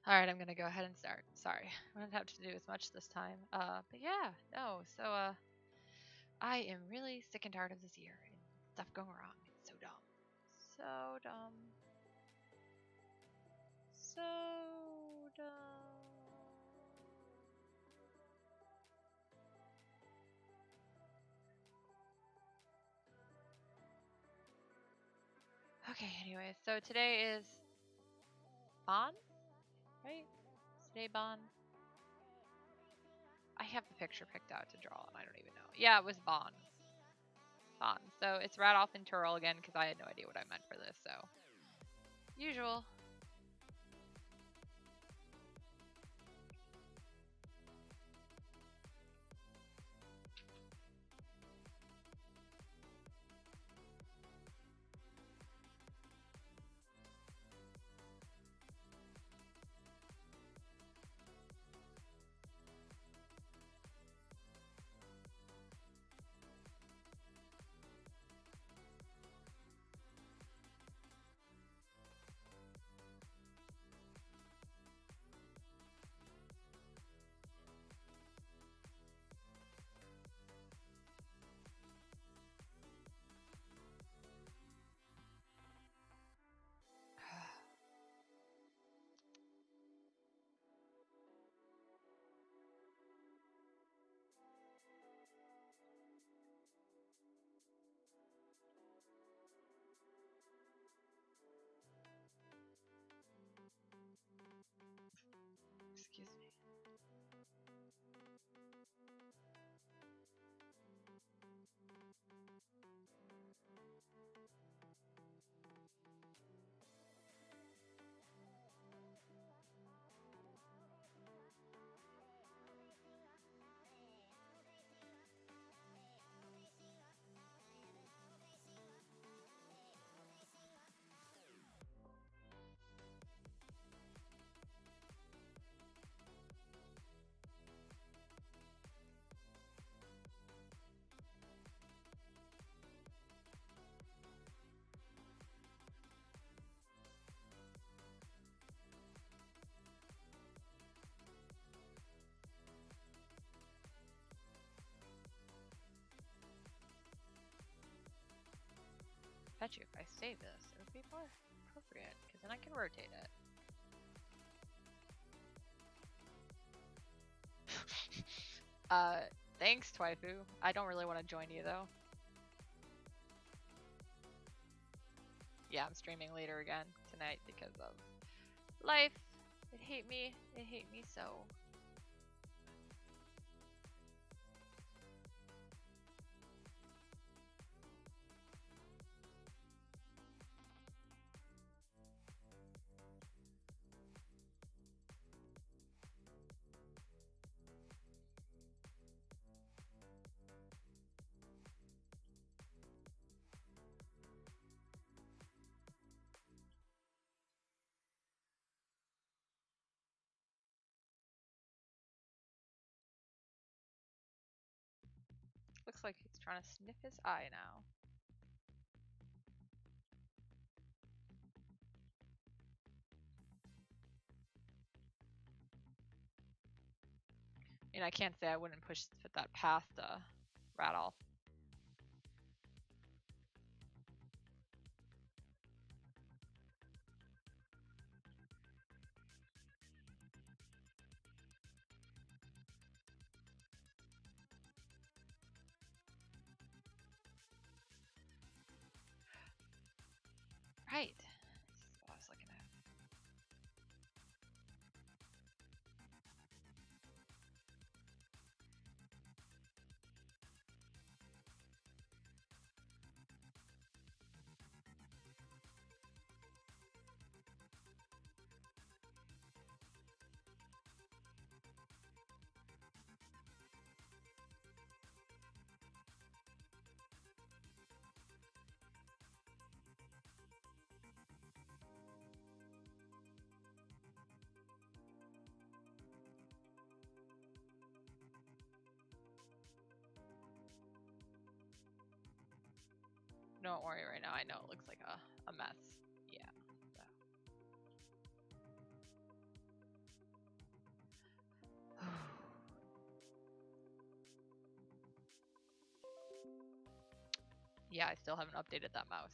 Alright, I'm gonna go ahead and start. Sorry. I didn't have to do as much this time. But yeah, no, I am really sick and tired of this year and stuff going wrong. It's so dumb. So dumb. So dumb. Okay, anyway, so today is Bon, right? Is today Bon? I have the picture picked out to draw and I don't even know. Yeah, it was Bon. Bon. So it's Radulf and Tural again because I had no idea what I meant for this, so. Usual. Excuse me. Bet you if I save this, it would be more appropriate, because then I can rotate it. Thanks, Twaifu. I don't really want to join you, though. Yeah, I'm streaming later again tonight because of life. It hate me. It hate me so. Looks like he's trying to sniff his eye now. I mean, I can't say I wouldn't put that past Radolf. Right. That's what I was looking at. Don't worry right now. I know it looks like a mess. Yeah. So. Yeah, I still haven't updated that mouse.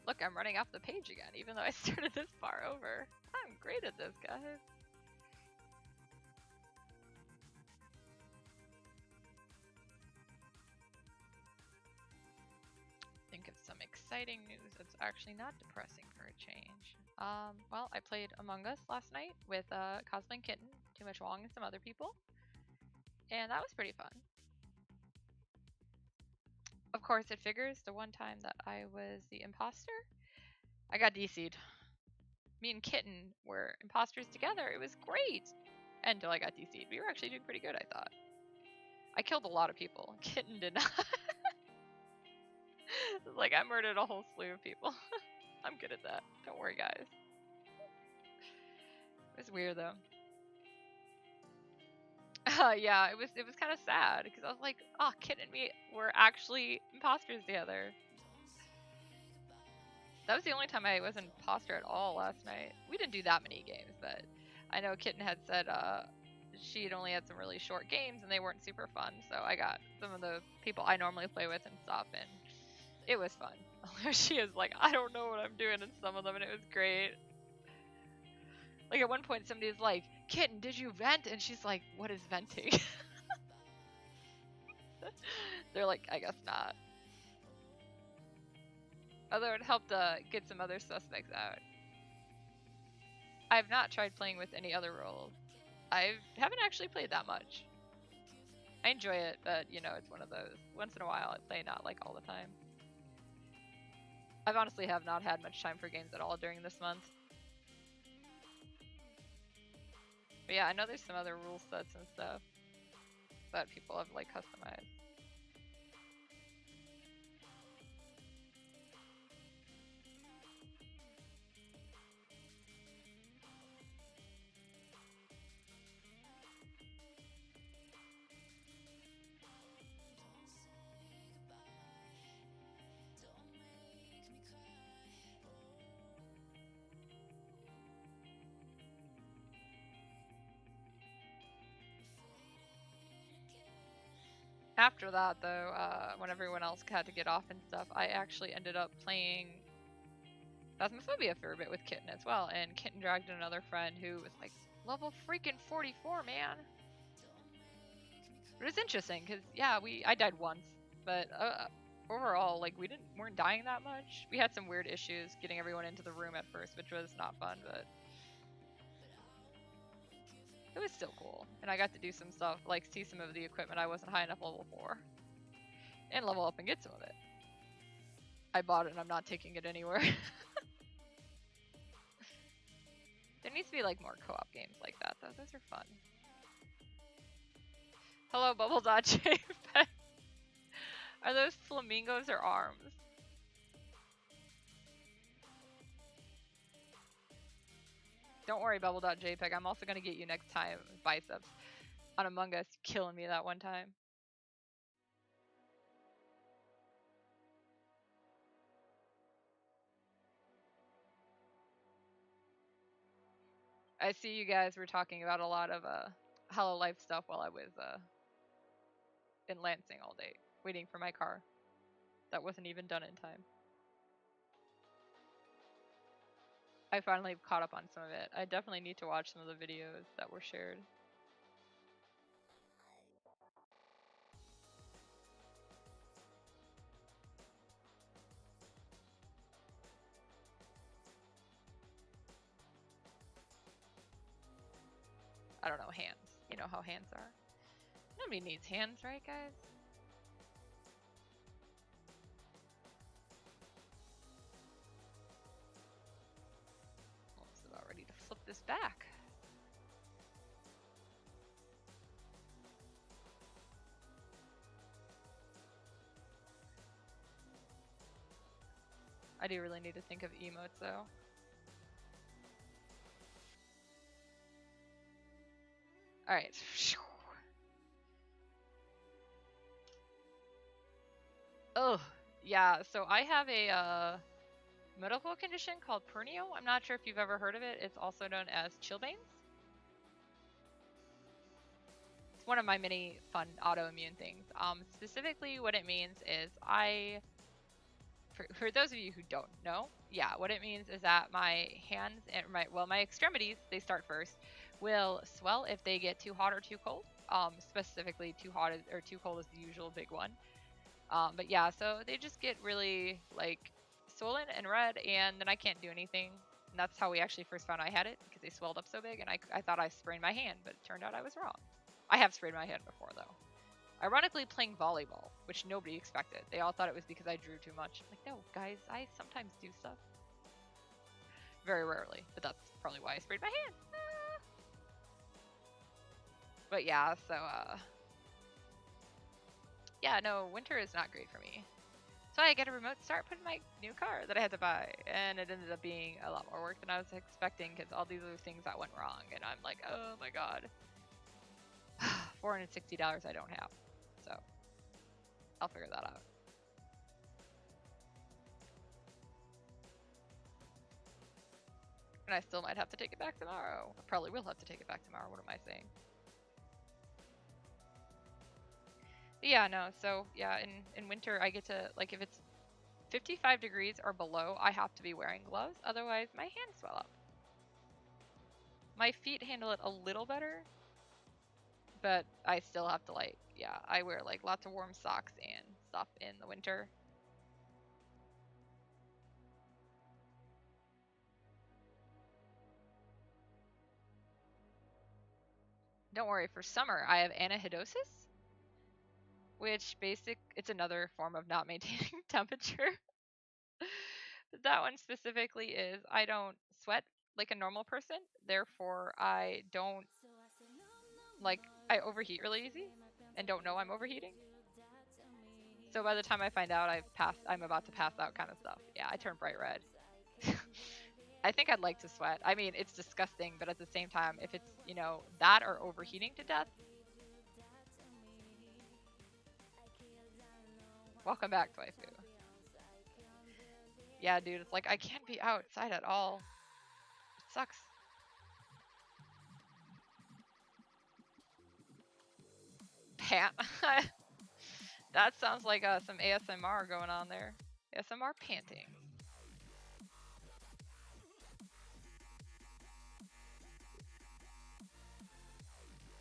Look, I'm running off the page again, even though I started this far over. I'm great at this, guys. Think of some exciting news that's actually not depressing for a change. Well, I played Among Us last night with Cosplay and Kitten, Too Much Wong, and some other people. And that was pretty fun. Of course, it figures the one time that I was the imposter, I got DC'd. Me and Kitten were imposters together. It was great. Until I got DC'd. We were actually doing pretty good, I thought. I killed a lot of people. Kitten did not. Like, I murdered a whole slew of people. I'm good at that. Don't worry, guys. It was weird, though. Yeah, it was kind of sad because I was like, oh, Kitten and me were actually imposters together. That was the only time I was an imposter at all last night. We didn't do that many games, but I know Kitten had said she'd only had some really short games and they weren't super fun, so I got some of the people I normally play with and stuff, and it was fun. She is like, I don't know what I'm doing in some of them, and it was great. Like, at one point, somebody was like, Kitten, did you vent? And she's like, what is venting? They're like, I guess not. Although it helped get some other suspects out. I have not tried playing with any other roles. I haven't actually played that much. I enjoy it, but, you know, it's one of those. Once in a while, I play, not like all the time. I've honestly have not had much time for games at all during this month. But yeah, I know there's some other rule sets and stuff that people have, like, customized. After that, though, when everyone else had to get off and stuff, I actually ended up playing Phasmophobia for a bit with Kitten as well, and Kitten dragged in another friend who was like, level freaking 44, man! It was interesting, because, yeah, I died once, but overall, like, we weren't dying that much. We had some weird issues getting everyone into the room at first, which was not fun, but it was still cool. And I got to do some stuff, like see some of the equipment I wasn't high enough level for. And level up and get some of it. I bought it and I'm not taking it anywhere. There needs to be like more co-op games like that though. Those are fun. Hello, Bubble.jpg. Are those flamingos or arms? Don't worry, Bubble.jpg. I'm also gonna get you next time biceps on Among Us, killing me that one time. I see you guys were talking about a lot of Hollow Life stuff while I was in Lansing all day, waiting for my car. That wasn't even done in time. I finally caught up on some of it. I definitely need to watch some of the videos that were shared. I don't know, hands. You know how hands are. Nobody needs hands, right, guys? Almost about ready to flip this back. I do really need to think of emotes though. Alright. Oh, yeah, so I have a medical condition called pernio. I'm not sure if you've ever heard of it. It's also known as chilblains. It's one of my many fun autoimmune things. Specifically what it means is for those of you who don't know, yeah, what it means is that my hands and my extremities, they start first, will swell if they get too hot or too cold. Specifically too hot or too cold is the usual big one. But yeah, so they just get really like swollen and red, and then I can't do anything. And that's how we actually first found I had it, because they swelled up so big, and I thought I sprained my hand, but it turned out I was wrong. I have sprained my hand before though. Ironically, playing volleyball, which nobody expected. They all thought it was because I drew too much. Like, no, guys, I sometimes do stuff. Very rarely, but that's probably why I sprained my hand. But yeah, so yeah, no, winter is not great for me. So I get a remote start putting my new car that I had to buy, and it ended up being a lot more work than I was expecting, because all these other things that went wrong, and I'm like, oh my god. $460 I don't have, so I'll figure that out. And I still might have to take it back tomorrow. I probably will have to take it back tomorrow. What am I saying? But yeah, no. So yeah, in winter I get to, like, if it's 55 degrees or below, I have to be wearing gloves. Otherwise, my hands swell up. My feet handle it a little better, but I still have to, like, yeah, I wear like lots of warm socks and stuff in the winter. Don't worry, for summer I have anhidrosis, which it's another form of not maintaining temperature. That one specifically is I don't sweat like a normal person, therefore I don't, like, I overheat really easy and don't know I'm overheating. So by the time I find out I'm about to pass out kind of stuff. Yeah, I turn bright red. I think I'd like to sweat. I mean, it's disgusting, but at the same time, if it's, that or overheating to death. Welcome back, Waifu. Yeah, dude, it's like I can't be outside at all. It sucks. Pant. That sounds like some ASMR going on there. ASMR panting.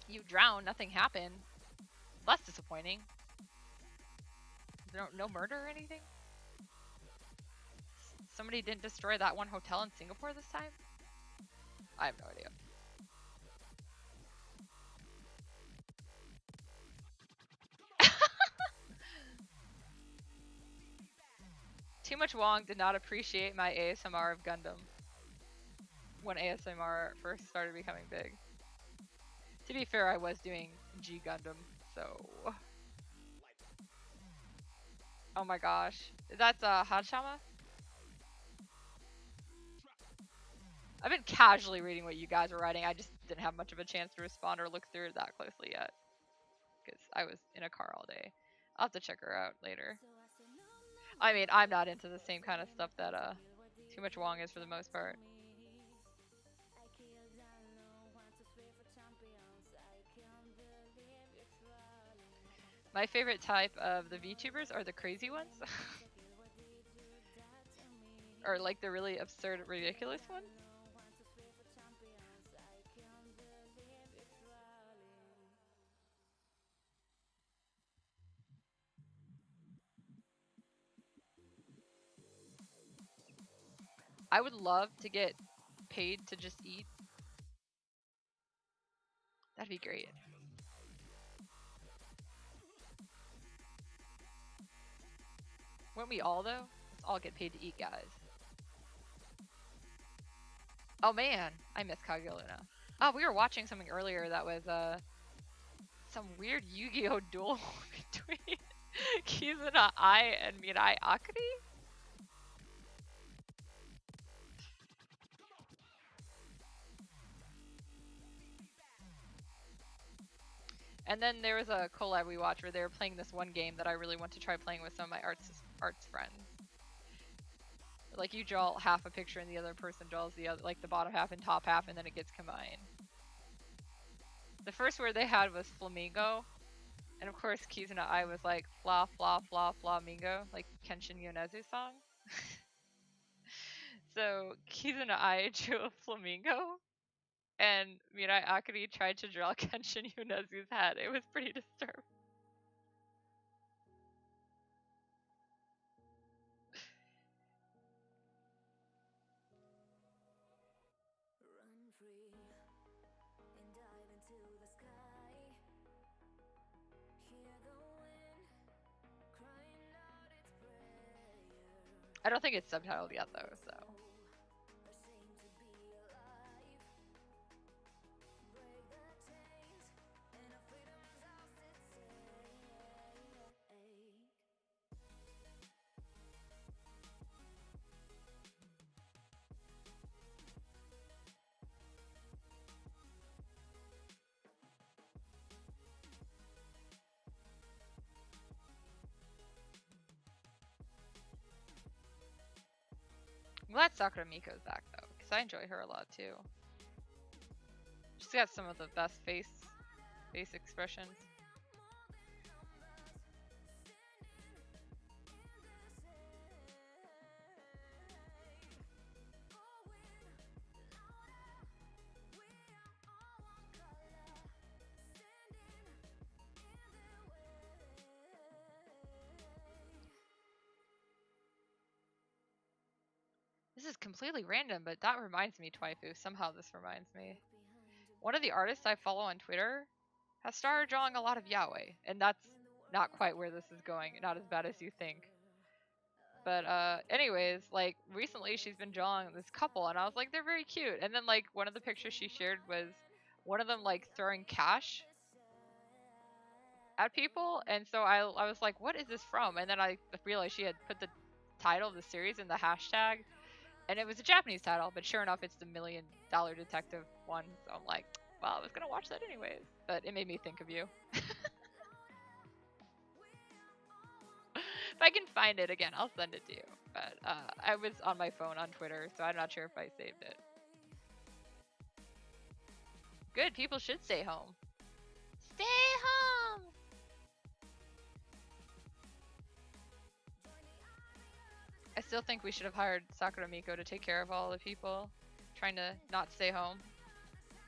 You drowned, nothing happened. Less disappointing. No murder or anything? Somebody didn't destroy that one hotel in Singapore this time? I have no idea. Too Much Wong did not appreciate my ASMR of Gundam when ASMR first started becoming big. To be fair, I was doing G Gundam, so... Oh my gosh. That's Hachama? I've been casually reading what you guys were writing. I just didn't have much of a chance to respond or look through it that closely yet, because I was in a car all day. I'll have to check her out later. I mean, I'm not into the same kind of stuff that Too Much Wong is for the most part. My favorite type of the VTubers are the crazy ones. Or like the really absurd, ridiculous ones. I would love to get paid to just eat. That'd be great. Wouldn't we all, though? Let's all get paid to eat, guys. Oh man, I miss Kagiluna. Oh, we were watching something earlier that was some weird Yu-Gi-Oh duel between Kizuna Ai and Mirai Akari. And then there was a collab we watched where they were playing this one game that I really want to try playing with some of my arts friends. Like you draw half a picture and the other person draws the other, like the bottom half and top half, and then it gets combined. The first word they had was flamingo, and of course Kizuna I was like fla fla fla flamingo, like Kenshin Yonezu's song. So Kizuna I drew a flamingo, and Mirai Akari tried to draw Kenshin Yonezu's head. It was pretty disturbing. I don't think it's subtitled yet though, so. I'm glad Sakura Miko's back though, because I enjoy her a lot too. She's got some of the best face expressions. This is completely random, but that reminds me, Twaifu. Somehow this reminds me. One of the artists I follow on Twitter has started drawing a lot of yaoi, and that's not quite where this is going. Not as bad as you think. But anyways, like recently she's been drawing this couple, and I was like, they're very cute. And then like one of the pictures she shared was one of them like throwing cash at people, and so I was like, what is this from? And then I realized she had put the title of the series in the hashtag, and it was a Japanese title, but sure enough, it's the $1 Million Detective one. So I'm like, well, I was gonna watch that anyways, but it made me think of you. If I can find it again, I'll send it to you. But I was on my phone on Twitter, so I'm not sure if I saved it. Good, people should stay home. Stay home! I still think we should have hired Sakura Miko to take care of all the people trying to not stay home.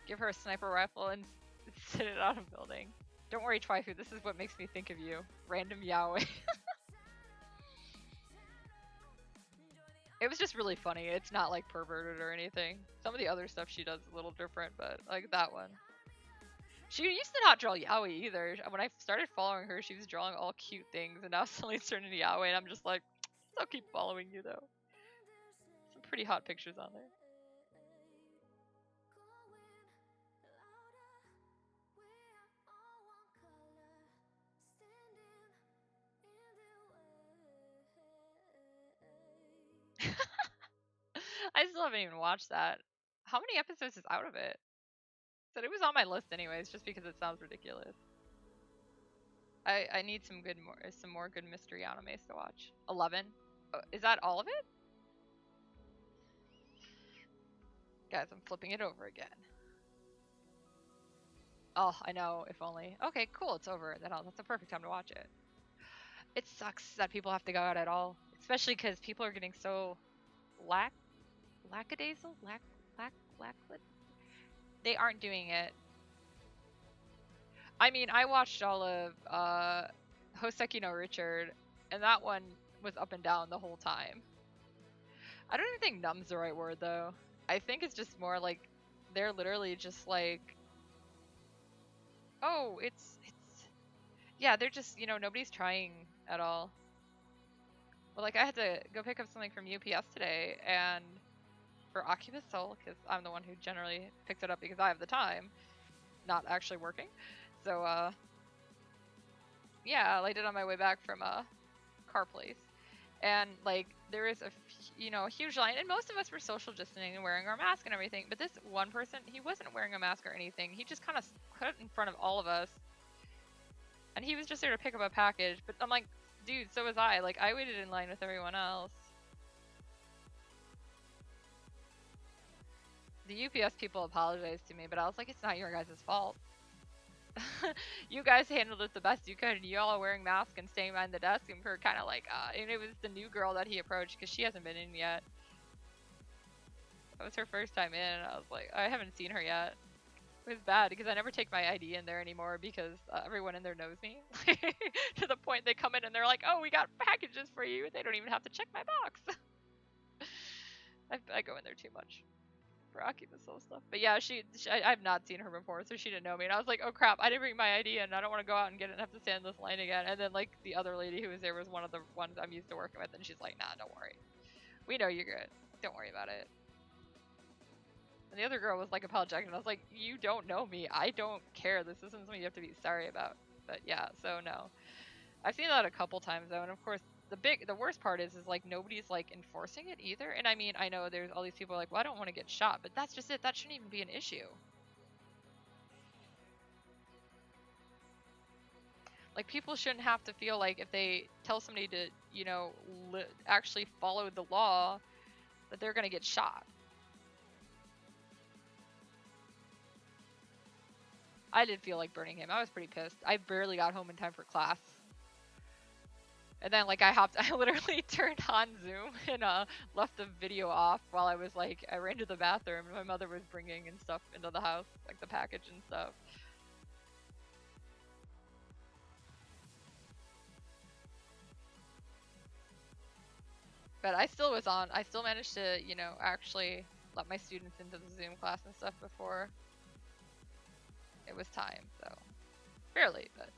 Give her a sniper rifle and sit it on a building. Don't worry, Twaifu, this is what makes me think of you. Random yaoi. It was just really funny. It's not like perverted or anything. Some of the other stuff she does is a little different, but like that one. She used to not draw yaoi either. When I started following her, she was drawing all cute things, and now suddenly it's turning to yaoi, and I'm just like, I'll keep following you though. Some pretty hot pictures on there. I still haven't even watched that. How many episodes is out of it? But it was on my list anyways, just because it sounds ridiculous. I need some more good mystery animes to watch. 11? Oh, is that all of it? Guys, I'm flipping it over again. Oh, I know, if only. Okay, cool, it's over. That's the perfect time to watch it. It sucks that people have to go out at all, especially because people are getting so lackadaisical. They aren't doing it. I mean, I watched all of Hoseki no Richard, and that one was up and down the whole time. I don't even think numb's the right word though. I think it's just more like they're literally just like, oh, it's yeah, they're just, nobody's trying at all. But like I had to go pick up something from UPS today, and for Oculus Soul, because I'm the one who generally picks it up because I have the time, not actually working. So yeah, I did it on my way back from a car place, and like there is a huge line, and most of us were social distancing and wearing our mask and everything, but this one person, he wasn't wearing a mask or anything. He just kind of put it in front of all of us, And he was just there to pick up a package, but I'm like, dude, so was I. Like, I waited in line with everyone else. The UPS people apologized to me, but I was like, it's not your guys' fault. You guys handled it the best you could, and you all are wearing masks and staying behind the desk, and we're kind of like, and it was the new girl that he approached, because she hasn't been in yet. That was her first time in, and I was like, I haven't seen her yet. It was bad, because I never take my ID in there anymore, because everyone in there knows me. To the point they come in and they're like, oh, we got packages for you. They don't even have to check my box. I go in there too much for Oculus stuff. But yeah, I've not seen her before, so she didn't know me. And I was like, oh crap, I didn't bring my ID in. I don't want to go out and get it and have to stand in this line again. And then like the other lady who was there was one of the ones I'm used to working with, and she's like, nah, don't worry. We know you're good. Don't worry about it. And the other girl was like apologetic, and I was like, you don't know me. I don't care. This isn't something you have to be sorry about. But yeah, so no. I've seen that a couple times though, and of course the worst part is like nobody's like enforcing it either. And I mean, I know there's all these people like, well, I don't want to get shot, but that's just it. That shouldn't even be an issue. Like, people shouldn't have to feel like if they tell somebody to, you know, actually follow the law, that they're gonna get shot. I did feel like burning him. I was pretty pissed. I barely got home in time for class. And then like I literally turned on Zoom and left the video off while I was like, I ran to the bathroom and my mother was bringing and stuff into the house, like the package and stuff. But I still was on. I still managed to, you know, actually let my students into the Zoom class and stuff before it was time. So barely, but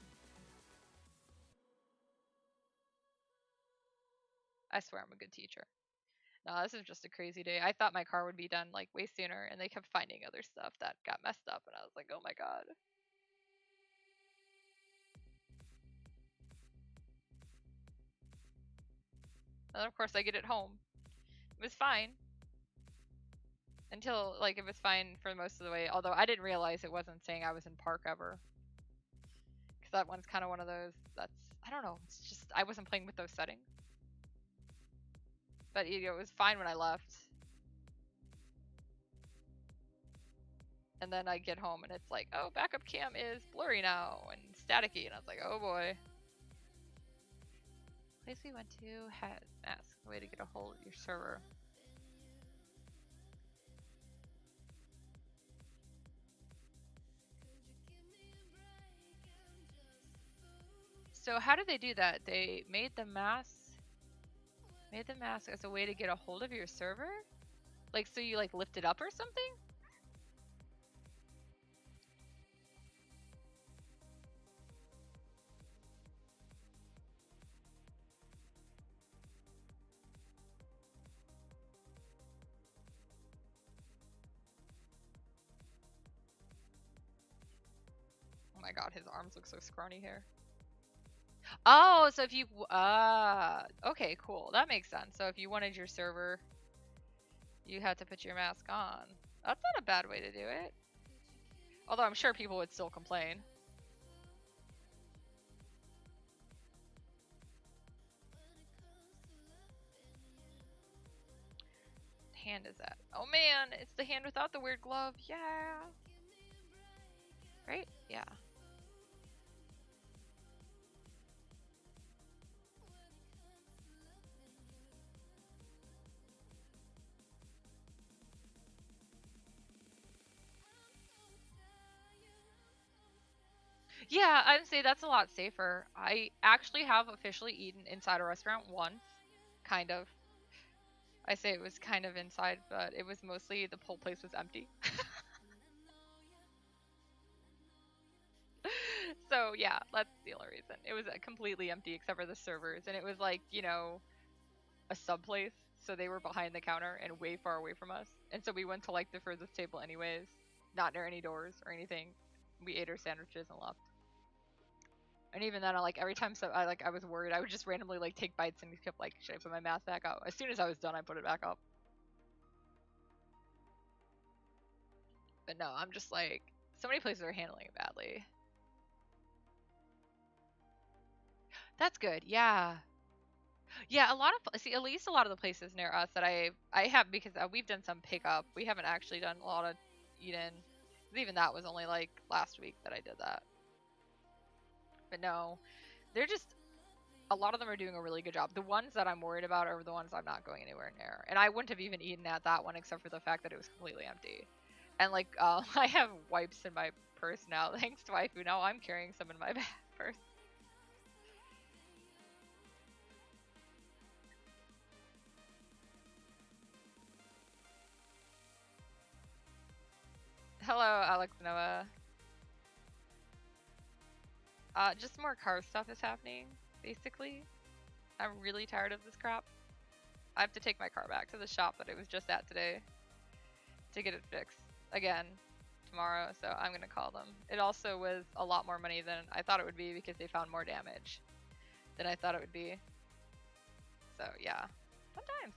I swear I'm a good teacher. No, this is just a crazy day. I thought my car would be done like way sooner, and they kept finding other stuff that got messed up, and I was like, oh my god. And then of course I get it home. It was fine until like it was fine for most of the way. Although I didn't realize it wasn't saying I was in park ever, because that one's kind of one of those that's, I don't know. It's just I wasn't playing with those settings. But you know, it was fine when I left. And then I get home and it's like, oh, backup cam is blurry now and staticky, and I was like, oh boy. Place we went to has mask. Way to get a hold of your server. So how did they do that? They made the mask as a way to get a hold of your server? Like, so you like lift it up or something? Oh my god, his arms look so scrawny here. Oh, so if you, okay, cool. That makes sense. So if you wanted your server, you had to put your mask on. That's not a bad way to do it. Although I'm sure people would still complain. Hand is that? Oh man, it's the hand without the weird glove. Yeah. Right? Yeah. Yeah, I'd say that's a lot safer. I actually have officially eaten inside a restaurant once, kind of. I say it was kind of inside, but it was mostly the whole place was empty. So yeah, that's the only reason. It was completely empty except for the servers, and it was like, you know, a sub place, so they were behind the counter and way far away from us. And so we went to like the furthest table anyways, not near any doors or anything. We ate our sandwiches and left. And even then, I like every time I was worried, I would just randomly like take bites and kept like, should I put my mask back up? As soon as I was done, I put it back up. But no, I'm just like, so many places are handling it badly. That's good. Yeah. Yeah, a lot of see, at least a lot of the places near us that I have because we've done some pickup. We haven't actually done a lot of eat-in. 'Cause even that was only like last week that I did that. But no, they're just a lot of them are doing a really good job. The ones that I'm worried about are the ones I'm not going anywhere near. And I wouldn't have even eaten at that one except for the fact that it was completely empty. And like I have wipes in my purse now, thanks to waifu. Now I'm carrying some in my purse. Hello, Alex Noah. Just more car stuff is happening, basically. I'm really tired of this crap. I have to take my car back to the shop that it was just at today to get it fixed again tomorrow, so I'm gonna call them. It also was a lot more money than I thought it would be because they found more damage than I thought it would be. So yeah, fun times.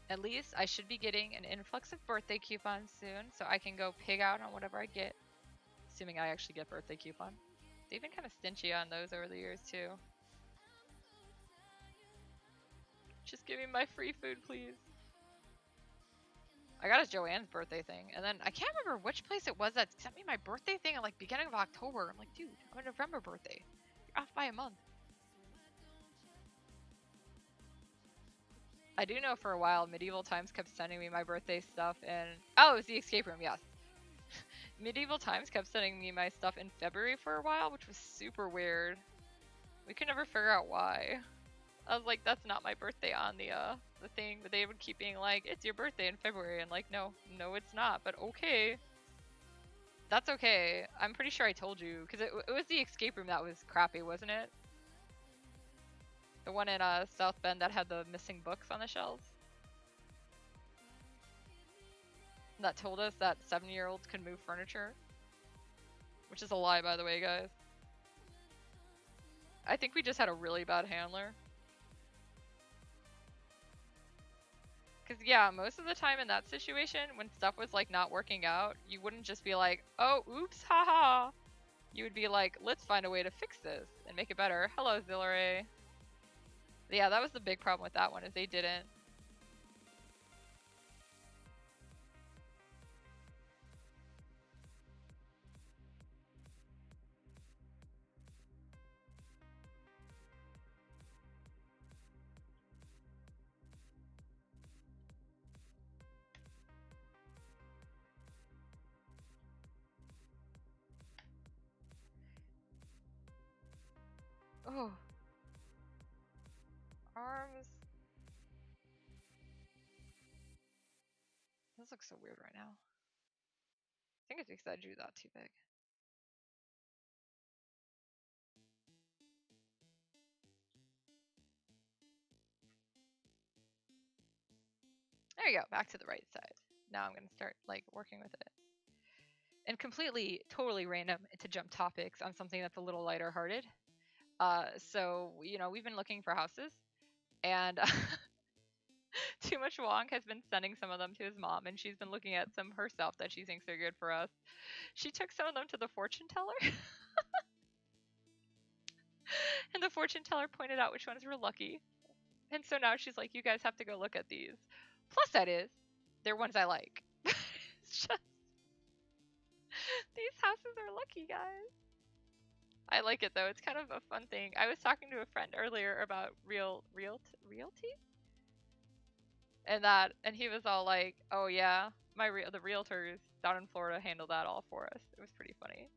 At least I should be getting an influx of birthday coupons soon, so I can go pig out on whatever I get. Assuming I actually get birthday coupon. They've been kind of stingy on those over the years too. Just give me my free food, please. I got a Joanne's birthday thing, and then I can't remember which place it was that sent me my birthday thing at like beginning of October. I'm like, dude, I'm a November birthday. You're off by a month. I do know for a while Medieval Times kept sending me my birthday stuff, and oh, it was the escape room, yes. Medieval Times kept sending me my stuff in February for a while, which was super weird. We could never figure out why. I was like, that's not my birthday on the thing, but they would keep being like, it's your birthday in February, and like, no, it's not, but okay. That's okay. I'm pretty sure I told you, because it was the escape room that was crappy, wasn't it? The one in South Bend that had the missing books on the shelves? That told us that 7-year-olds could move furniture? Which is a lie, by the way, guys. I think we just had a really bad handler. Because, yeah, most of the time in that situation, when stuff was, like, not working out, you wouldn't just be like, oh, oops, haha. You would be like, let's find a way to fix this and make it better. Hello, Zillare. Yeah, that was the big problem with that one, is they didn't. Oh. Arms. This looks so weird right now. I think it's because I drew that too big. There you go, back to the right side. Now I'm gonna start like working with it. And completely, totally random to jump topics on something that's a little lighter hearted. So, you know, we've been looking for houses, and Too Much Wong has been sending some of them to his mom, and she's been looking at some herself that she thinks are good for us. She took some of them to the fortune teller, and the fortune teller pointed out which ones were lucky. And so now she's like, you guys have to go look at these. Plus, that is, they're ones I like. It's just, these houses are lucky, guys. I like it though. It's kind of a fun thing. I was talking to a friend earlier about realty, and he was all like, "Oh yeah, the realtors down in Florida handle that all for us." It was pretty funny.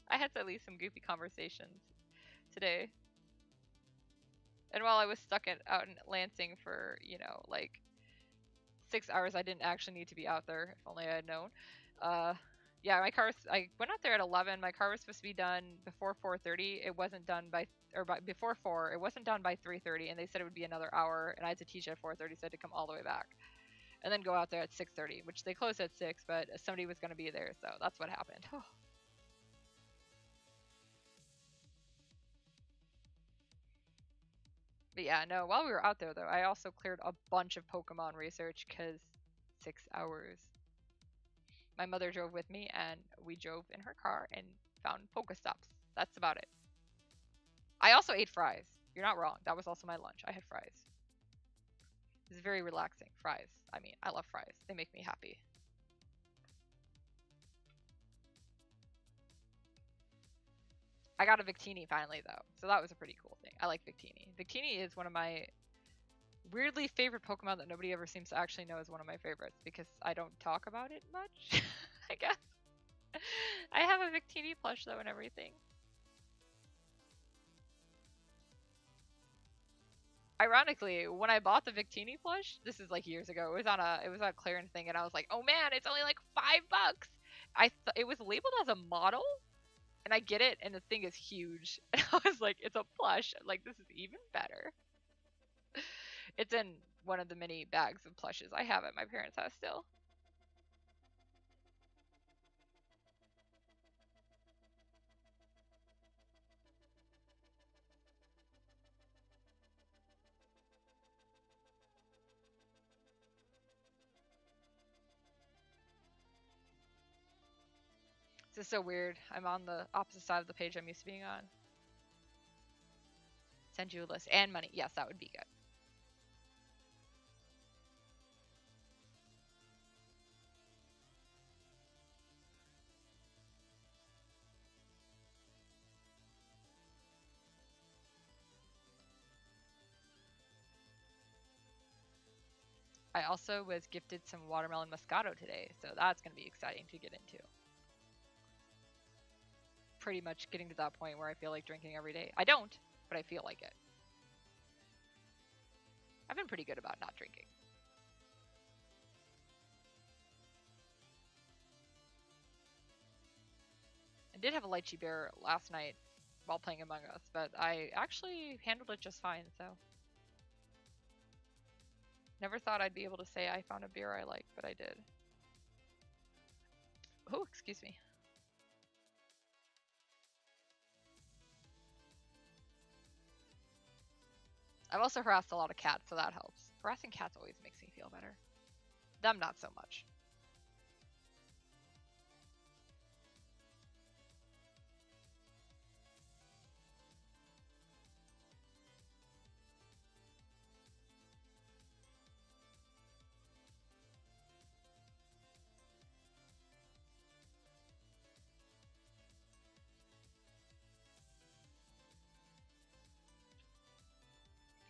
I had at least some goofy conversations today. And while I was stuck out in Lansing for, you know, like 6 hours, I didn't actually need to be out there. If only I had known. Yeah, my car. I went out there at 11. My car was supposed to be done before 4:30. It wasn't done by before 4. It wasn't done by 3:30, and they said it would be another hour. And I had to teach at 4:30, so I had to come all the way back, and then go out there at 6:30, which they closed at 6, but somebody was going to be there, so that's what happened. But yeah, no. While we were out there, though, I also cleared a bunch of Pokemon research because 6 hours. My mother drove with me, and we drove in her car and found Pokestops. That's about it. I also ate fries. You're not wrong. That was also my lunch. I had fries. It's very relaxing. Fries. I mean, I love fries. They make me happy. I got a Victini finally, though, so that was a pretty cool thing. I like Victini. Victini is one of my weirdly favorite Pokemon that nobody ever seems to actually know is one of my favorites because I don't talk about it much, I guess. I have a Victini plush, though, and everything. Ironically, when I bought the Victini plush, this is like years ago. It was on a clearance thing, and I was like, oh man, it's only like $5. It was labeled as a model, and I get it, and the thing is huge. And I was like, it's a plush. Like, this is even better. It's in one of the many bags of plushes I have at my parents' house still. This is so weird. I'm on the opposite side of the page I'm used to being on. Send you a list and money. Yes, that would be good. I also was gifted some watermelon Moscato today, so that's going to be exciting to get into. Pretty much getting to that point where I feel like drinking every day. I don't, but I feel like it. I've been pretty good about not drinking. I did have a lychee beer last night while playing Among Us, but I actually handled it just fine, so. Never thought I'd be able to say I found a beer I like, but I did. Oh, excuse me. I've also harassed a lot of cats, so that helps. Harassing cats always makes me feel better. Them, not so much.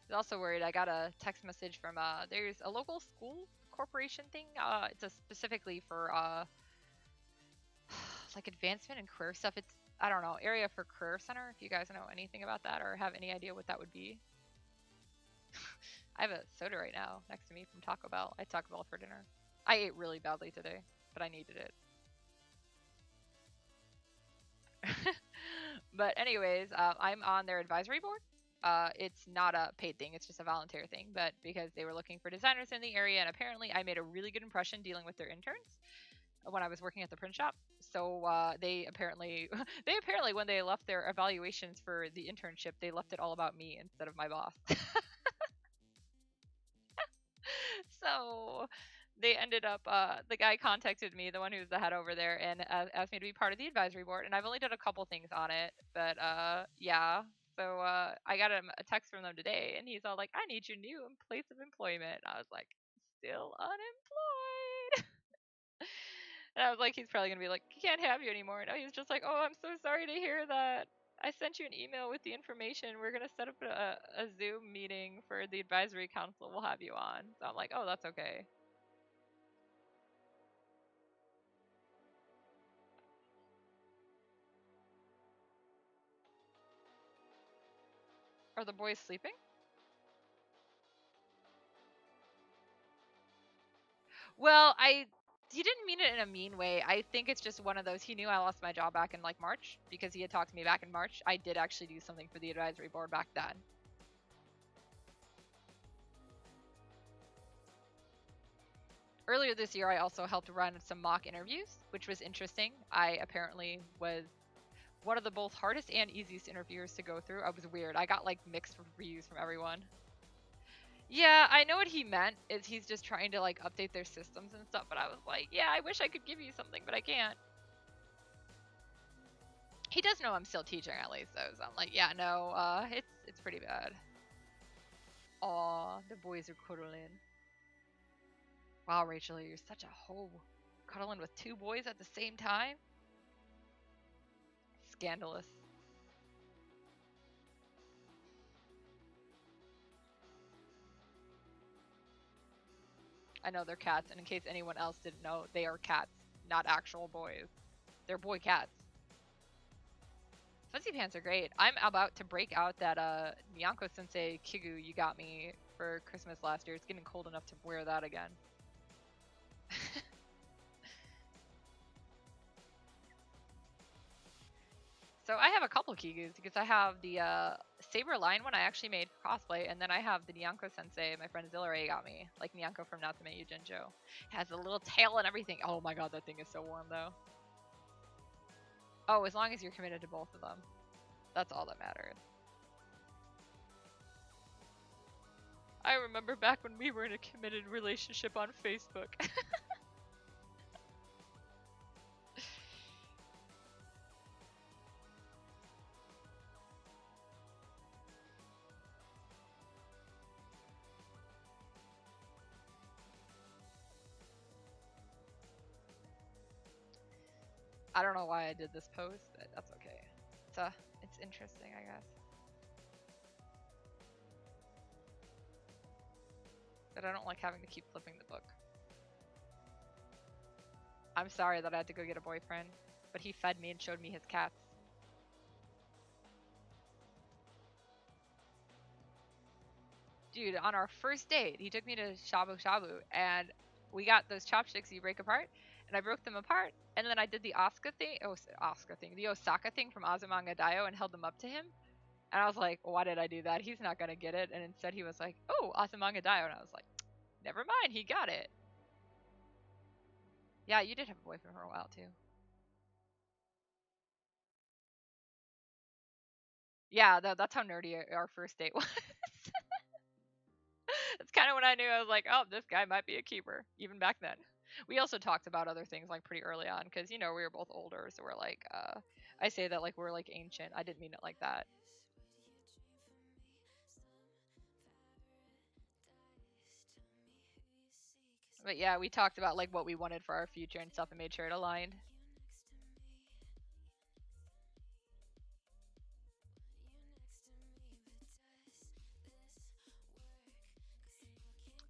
I was also worried. I got a text message from there's a local school corporation thing. It's a specifically for like advancement and career stuff. It's, I don't know, area for career center. If you guys know anything about that or have any idea what that would be. I have a soda right now next to me from Taco Bell. I had Taco Bell for dinner. I ate really badly today, but I needed it. But anyways, I'm on their advisory board. It's not a paid thing; it's just a volunteer thing. But because they were looking for designers in the area, and apparently I made a really good impression dealing with their interns when I was working at the print shop. So they apparently, when they left their evaluations for the internship, they left it all about me instead of my boss. So they ended up the guy contacted me, the one who's the head over there, and asked me to be part of the advisory board, and I've only done a couple things on it, but yeah. So I got a text from them today, and he's all like, I need your new place of employment. I was like, still unemployed. And I was like, he's probably gonna be like, he can't have you anymore. No, he's just like, oh, I'm so sorry to hear that. I sent you an email with the information. We're gonna set up a Zoom meeting for the advisory council. We'll have you on. So I'm like, oh, that's okay. Are the boys sleeping? Well, I he didn't mean it in a mean way. I think it's just one of those. He knew I lost my job back in like March because he had talked to me back in March. I did actually do something for the advisory board back then. Earlier this year, I also helped run some mock interviews, which was interesting. I apparently was one of the both hardest and easiest interviewers to go through. I was weird. I got like mixed reviews from everyone. Yeah, I know what he meant is he's just trying to like update their systems and stuff, but I was like, yeah, I wish I could give you something, but I can't. He does know I'm still teaching at least, though, so I'm like, yeah, no, it's pretty bad. Aw, the boys are cuddling. Wow, Rachel, you're such a hoe. Cuddling with two boys at the same time? Scandalous. I know they're cats, and in case anyone else didn't know, they are cats, not actual boys. They're boy cats. Fuzzy pants are great. I'm about to break out that Nyanko Sensei Kigu you got me for Christmas last year. It's getting cold enough to wear that again. So I have a couple Kigus because I have the Saber Line one I actually made for cosplay, and then I have the Nyanko Sensei my friend Zillare got me, like Nyanko from Natsume Yujinjo. Has a little tail and everything. Oh my god, that thing is so warm though. Oh, as long as you're committed to both of them. That's all that matters. I remember back when we were in a committed relationship on Facebook. I don't know why I did this pose, but that's okay. It's interesting, I guess. But I don't like having to keep flipping the book. I'm sorry that I had to go get a boyfriend, but he fed me and showed me his cats. Dude, on our first date, he took me to Shabu Shabu, and we got those chopsticks you break apart, and I broke them apart, and then I did the the Osaka thing from Azumanga Daioh and held them up to him, and I was like, why did I do that? He's not gonna get it, and instead he was like, oh, Azumanga Daioh, and I was like, never mind, he got it. Yeah, you did have a boyfriend for a while, too. Yeah, that's how nerdy our first date was. That's kind of when I knew I was like, oh, this guy might be a keeper, even back then. We also talked about other things like pretty early on because, you know, we were both older. So we're like, I say that like we're like ancient. I didn't mean it like that. But yeah, we talked about like what we wanted for our future and stuff and made sure it aligned.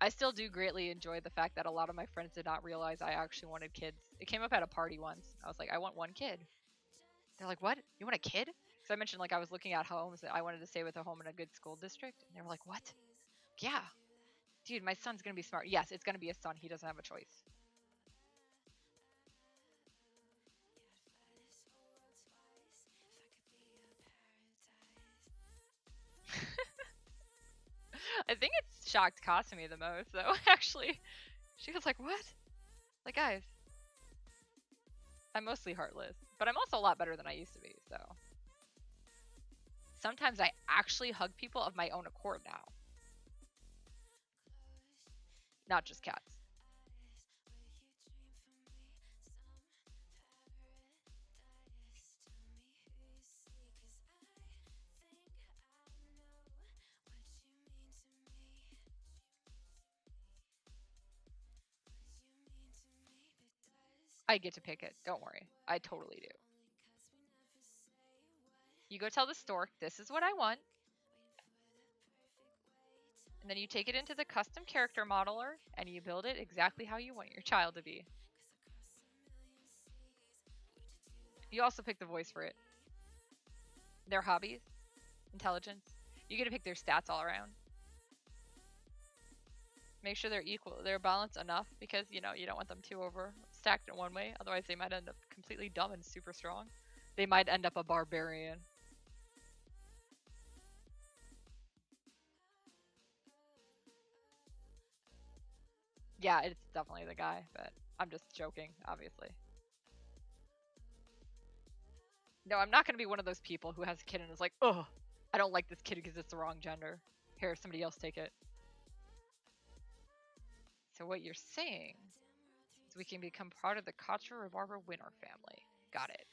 I still do greatly enjoy the fact that a lot of my friends did not realize I actually wanted kids. It came up at a party once. I was like, I want one kid. They're like, what? You want a kid? Because I mentioned like I was looking at homes that I wanted to stay with a home in a good school district. And they were like, what? Yeah. Dude, my son's going to be smart. Yes, it's going to be a son. He doesn't have a choice. I think it's shocked Kasumi the most, though, actually. She was like, what? Like, guys, I'm mostly heartless, but I'm also a lot better than I used to be, so. Sometimes I actually hug people of my own accord now. Not just cats. I get to pick it. Don't worry. I totally do. You go tell the stork, this is what I want. And then you take it into the custom character modeler and you build it exactly how you want your child to be. You also pick the voice for it. Their hobbies, intelligence. You get to pick their stats all around. Make sure they're equal, they're balanced enough because, you know, you don't want them too over stacked in one way. Otherwise, they might end up completely dumb and super strong. They might end up a barbarian. Yeah, it's definitely the guy, but I'm just joking, obviously. No, I'm not going to be one of those people who has a kid and is like, oh, I don't like this kid because it's the wrong gender. Here, somebody else take it. So what you're saying is we can become part of the Contra Rebarber Winter family. Got it.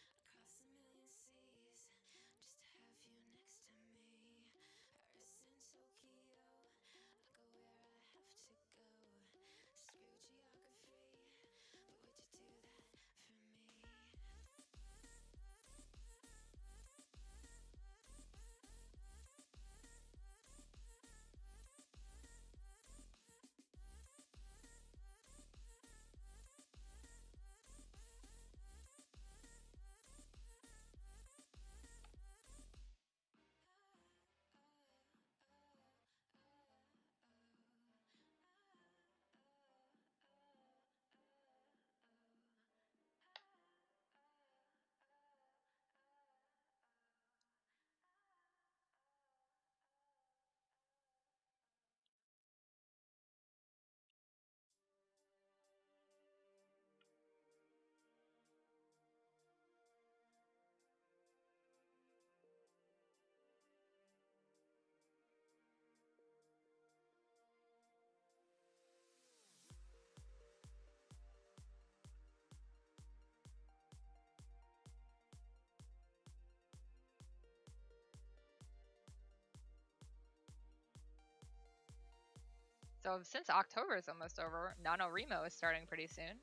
So since October is almost over, NaNoWriMo is starting pretty soon.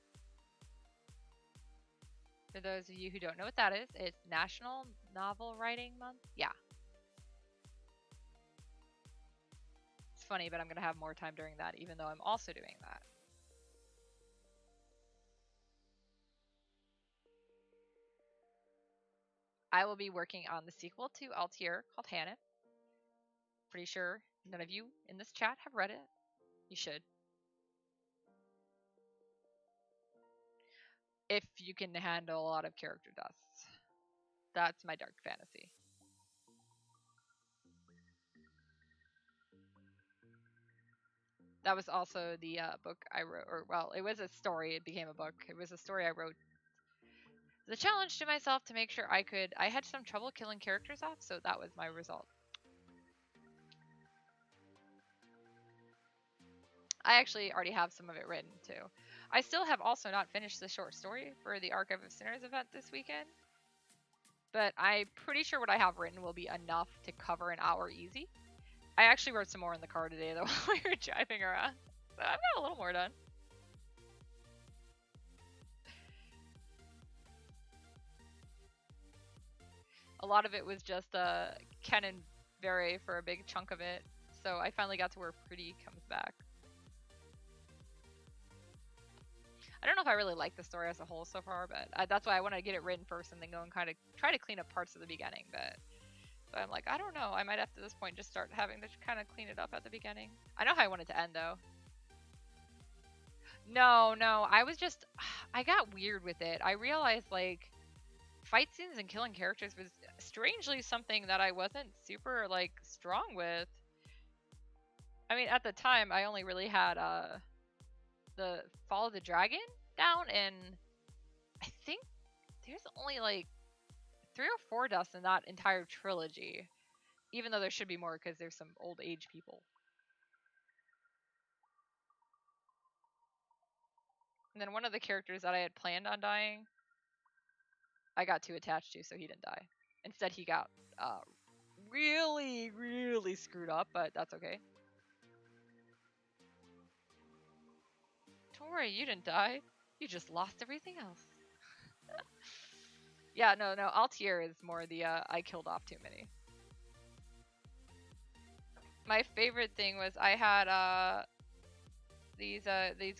For those of you who don't know what that is, it's National Novel Writing Month. Yeah. It's funny, but I'm going to have more time during that, even though I'm also doing that. I will be working on the sequel to Altair called Hannah. Pretty sure none of you in this chat have read it. You should. If you can handle a lot of character deaths. That's my dark fantasy. That was also the book I wrote, or well, it was a story. It became a book. It was a story I wrote. The challenge to myself to make sure I had some trouble killing characters off, so that was my result. I actually already have some of it written too. I still have also not finished the short story for the Archive of Sinners event this weekend, but I'm pretty sure what I have written will be enough to cover an hour easy. I actually wrote some more in the car today though while we were driving around, so I've got a little more done. A lot of it was just Ken and Barry for a big chunk of it, so I finally got to where Pretty comes back. I don't know if I really like the story as a whole so far, but that's why I want to get it written first and then go and kind of try to clean up parts of the beginning. But I'm like, I don't know. I might have to, at this point, just start having to kind of clean it up at the beginning. I know how I want it to end, though. No, I was just, I got weird with it. I realized, like, fight scenes and killing characters was strangely something that I wasn't super, like, strong with. I mean, at the time, I only really had, the Fall of the Dragon down, and I think there's only like 3 or 4 deaths in that entire trilogy, even though there should be more because there's some old age people. And then one of the characters that I had planned on dying, I got too attached to, so he didn't die. Instead, he got really, really screwed up, but that's okay. Don't worry, you didn't die. You just lost everything else. Yeah, no, Altair is more the I killed off too many. My favorite thing was I had these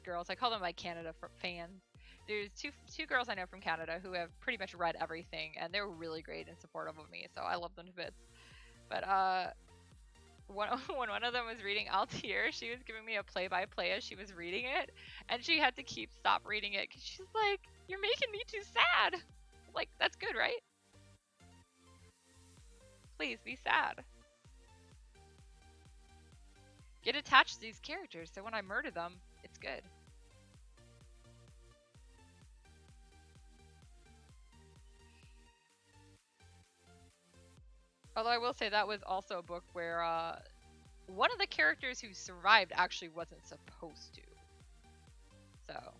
girls. I call them my Canada fans. There's two girls I know from Canada who have pretty much read everything, and they're really great and supportive of me, so I love them to bits. But when one of them was reading Altair, she was giving me a play-by-play as she was reading it, and she had to stop reading it because she's like, "You're making me too sad." Like, that's good, right? Please be sad. Get attached to these characters so when I murder them, it's good. Although I will say that was also a book where one of the characters who survived actually wasn't supposed to. So.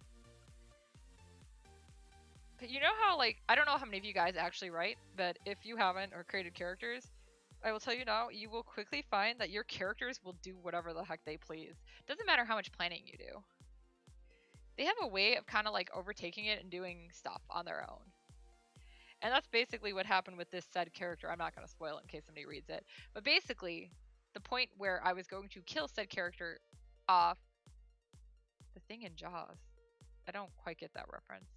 But you know how, like, I don't know how many of you guys actually write, but if you haven't or created characters, I will tell you now, you will quickly find that your characters will do whatever the heck they please. Doesn't matter how much planning you do. They have a way of kind of like overtaking it and doing stuff on their own. And that's basically what happened with this said character. I'm not going to spoil it in case somebody reads it. But basically, the point where I was going to kill said character off, the thing in Jaws. I don't quite get that reference.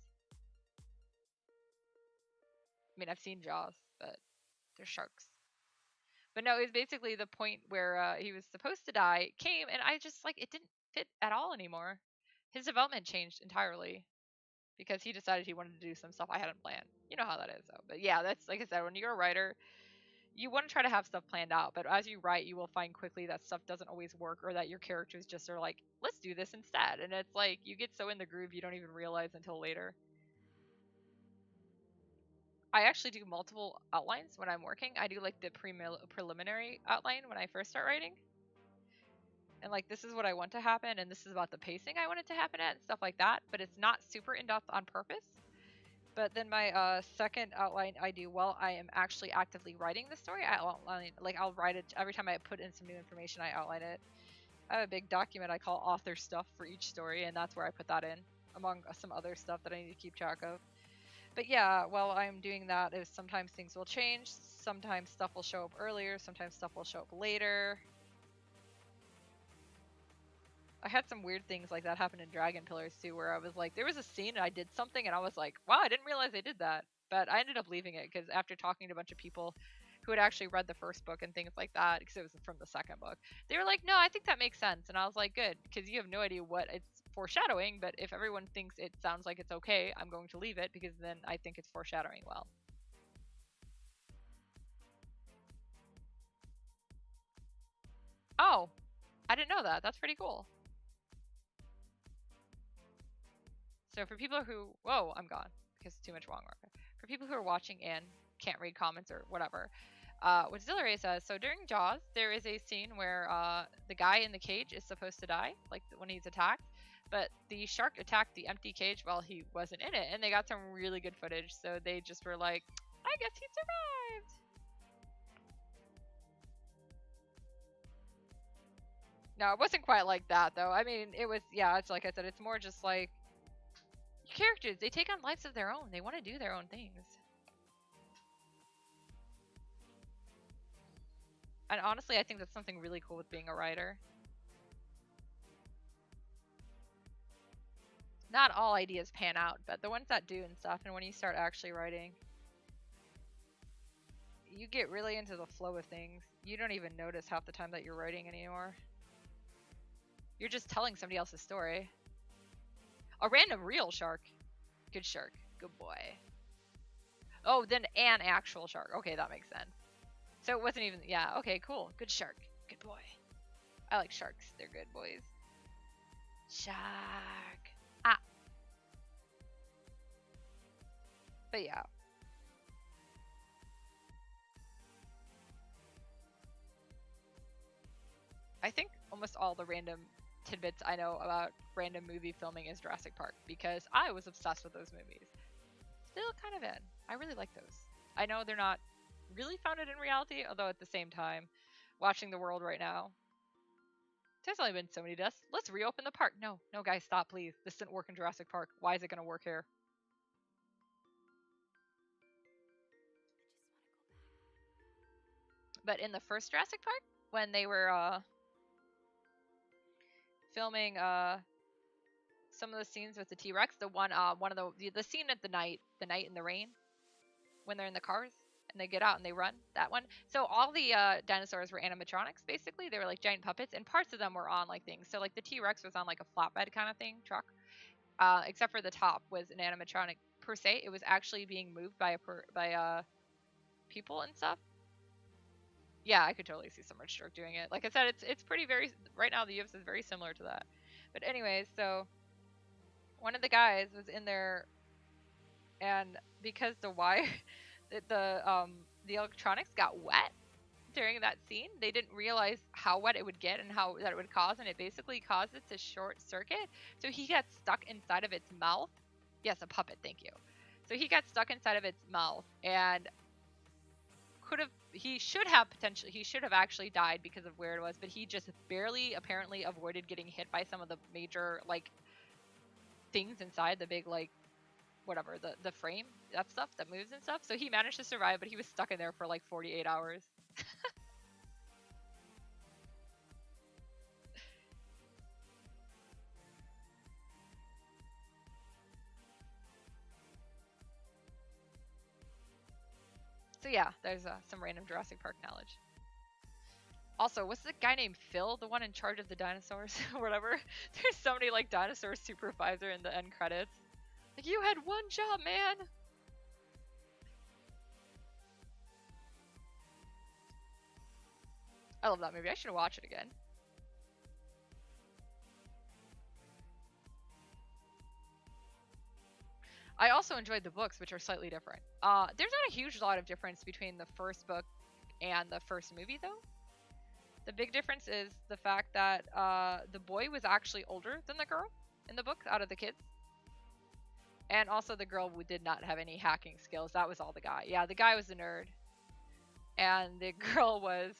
I mean, I've seen Jaws, but they're sharks. But no, it was basically the point where he was supposed to die came, and I just, like, it didn't fit at all anymore. His development changed entirely because he decided he wanted to do some stuff I hadn't planned. You know how that is, though. But yeah, that's, like I said, when you're a writer, you want to try to have stuff planned out, but as you write, you will find quickly that stuff doesn't always work, or that your characters just are like, let's do this instead. And it's like, you get so in the groove, you don't even realize until later. I actually do multiple outlines when I'm working. I do like the preliminary outline when I first start writing. And like, this is what I want to happen, and this is about the pacing I want it to happen at, and stuff like that. But it's not super in-depth on purpose. But then my second outline I do while I am actually actively writing the story. I outline, like, I'll write it every time I put in some new information. I outline it. I have a big document I call author stuff for each story, and that's where I put that in, among some other stuff that I need to keep track of. But yeah, while I'm doing that, is sometimes things will change. Sometimes stuff will show up earlier. Sometimes stuff will show up later. I had some weird things like that happen in Dragon Pillars too, where I was like, there was a scene and I did something and I was like, wow, I didn't realize I did that. But I ended up leaving it because after talking to a bunch of people who had actually read the first book and things like that, because it was from the second book, they were like, no, I think that makes sense. And I was like, good, because you have no idea what it's foreshadowing. But if everyone thinks it sounds like it's okay, I'm going to leave it because then I think it's foreshadowing well. Oh, I didn't know that. That's pretty cool. So for people who, whoa, I'm gone because it's too much wrong. For people who are watching and can't read comments or whatever, what Zillary says, so during Jaws, there is a scene where the guy in the cage is supposed to die, like when he's attacked, but the shark attacked the empty cage while he wasn't in it, and they got some really good footage, so they just were like, I guess he survived. No, it wasn't quite like that, though. I mean, it was, yeah, it's like I said, it's more just like, characters, they take on lives of their own. They want to do their own things. And honestly, I think that's something really cool with being a writer. Not all ideas pan out, but the ones that do and stuff, and when you start actually writing, you get really into the flow of things. You don't even notice half the time that you're writing anymore. You're just telling somebody else's story. A random real shark. Good shark. Good boy. Oh, then an actual shark. Okay, that makes sense. So it wasn't even, yeah, okay, cool. Good shark. Good boy. I like sharks. They're good boys. Shark. Ah. But yeah. I think almost all the random tidbits I know about random movie filming is Jurassic Park because I was obsessed with those movies. Still kind of in. I really like those. I know they're not really founded in reality, although at the same time, watching the world right now, there's only been so many deaths. Let's reopen the park. No, no, guys, stop, please. This didn't work in Jurassic Park. Why is it going to work here? But in the first Jurassic Park, when they were filming some of the scenes with the T-Rex, the one of the scene at the night in the rain, when they're in the cars, and they get out and they run. That one. So all the dinosaurs were animatronics, basically. They were like giant puppets, and parts of them were on like things. So like the T-Rex was on like a flatbed kind of thing, truck. Except for the top was an animatronic per se. It was actually being moved by people and stuff. Yeah, I could totally see Summer Stroke doing it. Like I said, it's pretty very right now. The UFS is very similar to that. But anyways, so one of the guys was in there, and because the wire, the electronics got wet during that scene, they didn't realize how wet it would get and how that it would cause, and it basically caused it to short circuit. So he got stuck inside of its mouth. Yes, a puppet. Thank you. So he got stuck inside of its mouth, and he should have actually died because of where it was, but he just barely apparently avoided getting hit by some of the major like things inside the big like whatever the frame, that stuff that moves and stuff. So he managed to survive, but he was stuck in there for like 48 hours. So yeah, there's some random Jurassic Park knowledge. Also, what's the guy named Phil, the one in charge of the dinosaurs or whatever? There's somebody like dinosaur supervisor in the end credits. Like, you had one job, man. I love that movie. I should watch it again. I also enjoyed the books, which are slightly different. There's not a huge lot of difference between the first book and the first movie, though. The big difference is the fact that the boy was actually older than the girl in the book, out of the kids. And also the girl did not have any hacking skills. That was all the guy. Yeah, the guy was a nerd. And the girl was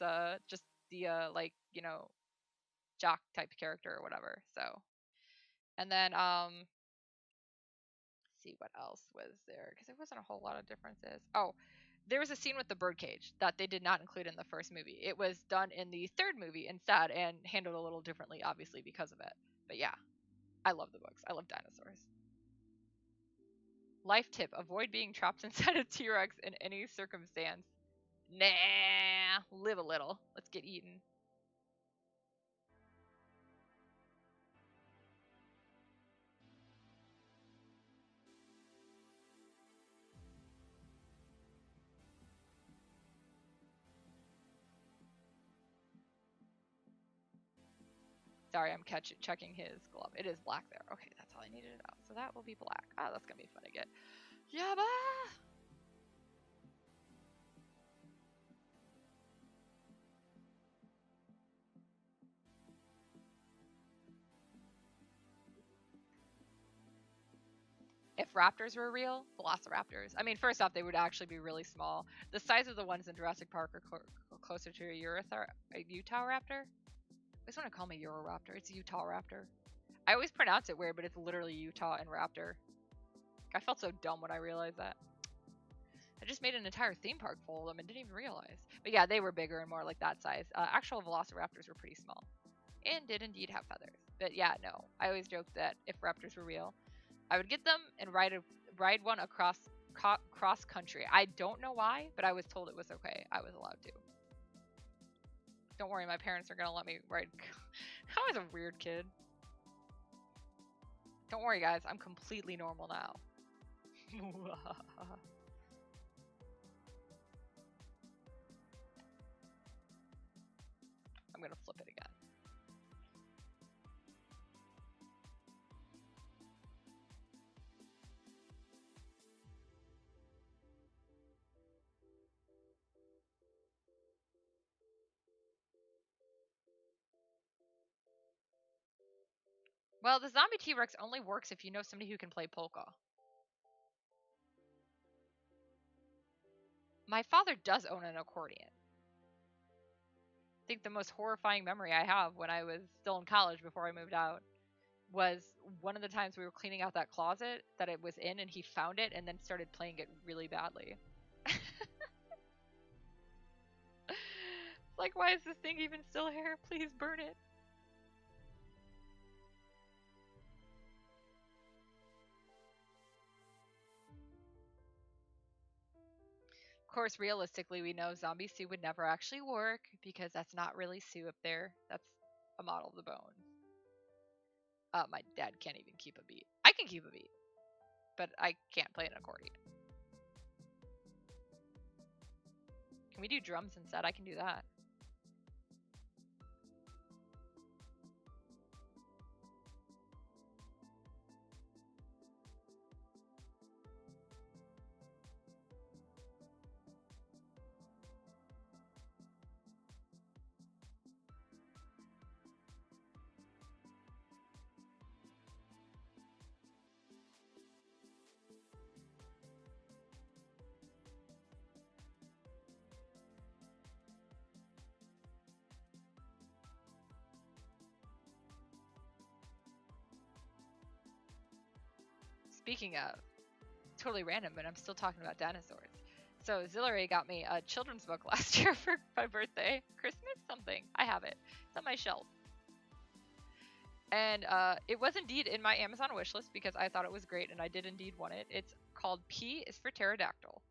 just the, like, you know, jock type character or whatever. So, and then, see what else was there, because there wasn't a whole lot of differences. Oh, there was a scene with the birdcage that they did not include in the first movie. It was done in the third movie instead and handled a little differently, obviously, because of it. But yeah, I love the books. I love dinosaurs. Life tip: avoid being trapped inside a T-Rex in any circumstance. Nah, live a little. Let's get eaten. Sorry, I'm checking his glove. It is black there. Okay, that's all I needed to know. So that will be black. Oh, that's gonna be fun to get. Yabba! If raptors were real, velociraptors. I mean, first off, they would actually be really small. The size of the ones in Jurassic Park are closer to a Utah raptor. I just want to call me Euroraptor. It's a Utah raptor. I always pronounce it weird, but it's literally Utah and raptor. I felt so dumb when I realized that. I just made an entire theme park full of them and didn't even realize. But yeah, they were bigger and more like that size. Actual velociraptors were pretty small and did indeed have feathers. But yeah, no. I always joked that if raptors were real, I would get them and ride one across cross country. I don't know why, but I was told it was okay. I was allowed to. Don't worry, my parents are gonna let me ride. I was a weird kid. Don't worry, guys. I'm completely normal now. I'm gonna flip it again. Well, the zombie T-Rex only works if you know somebody who can play polka. My father does own an accordion. I think the most horrifying memory I have when I was still in college before I moved out was one of the times we were cleaning out that closet that it was in, and he found it and then started playing it really badly. Like, why is this thing even still here? Please burn it. course, realistically, we know zombie Sue would never actually work because that's not really Sue up there. That's a model of the bone. My dad can't even keep a beat. I can keep a beat, but I can't play an accordion. Can we do drums instead? I can do that. Speaking of, totally random, but I'm still talking about dinosaurs. So Zillary got me a children's book last year for my birthday, Christmas, something. I have it. It's on my shelf. And it was indeed in my Amazon wishlist because I thought it was great and I did indeed want it. It's called P is for Pterodactyl.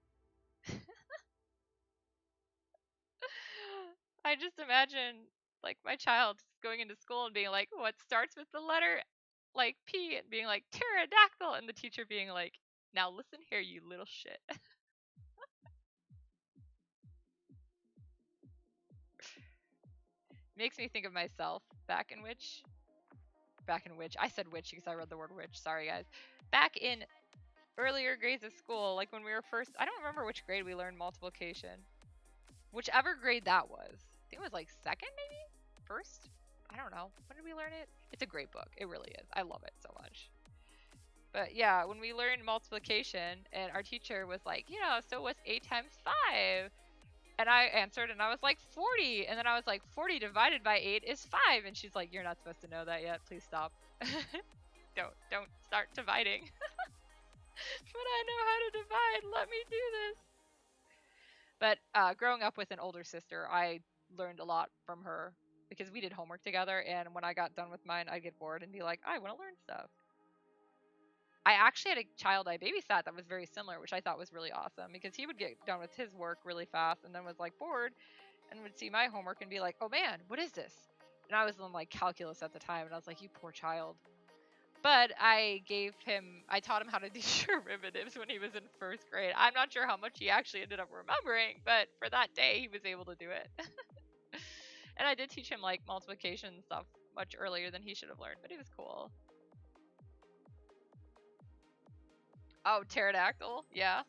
I just imagine like my child going into school and being like, what starts with the letter like P, and being like pterodactyl, and the teacher being like, now listen here, you little shit. Makes me think of myself back in which I said witch because I read the word witch. Sorry guys. Back in earlier grades of school, like when we were first, I don't remember which grade we learned multiplication. Whichever grade that was. I think it was like second maybe? First? I don't know. When did we learn it? It's a great book. It really is. I love it so much. But yeah, when we learned multiplication and our teacher was like, so what's 8 times 5? And I answered and I was like 40. And then I was like 40 divided by 8 is 5. And she's like, you're not supposed to know that yet. Please stop. Don't start dividing. But I know how to divide. Let me do this. But growing up with an older sister, I learned a lot from her because we did homework together. And when I got done with mine, I'd get bored and be like, I want to learn stuff. I actually had a child I babysat that was very similar, which I thought was really awesome because he would get done with his work really fast and then was like bored and would see my homework and be like, oh man, what is this? And I was in like calculus at the time and I was like, you poor child. But I taught him how to do derivatives when he was in 1st grade. I'm not sure how much he actually ended up remembering, but for that day, he was able to do it. And I did teach him like multiplication and stuff much earlier than he should have learned, but it was cool. Oh, pterodactyl? Yeah.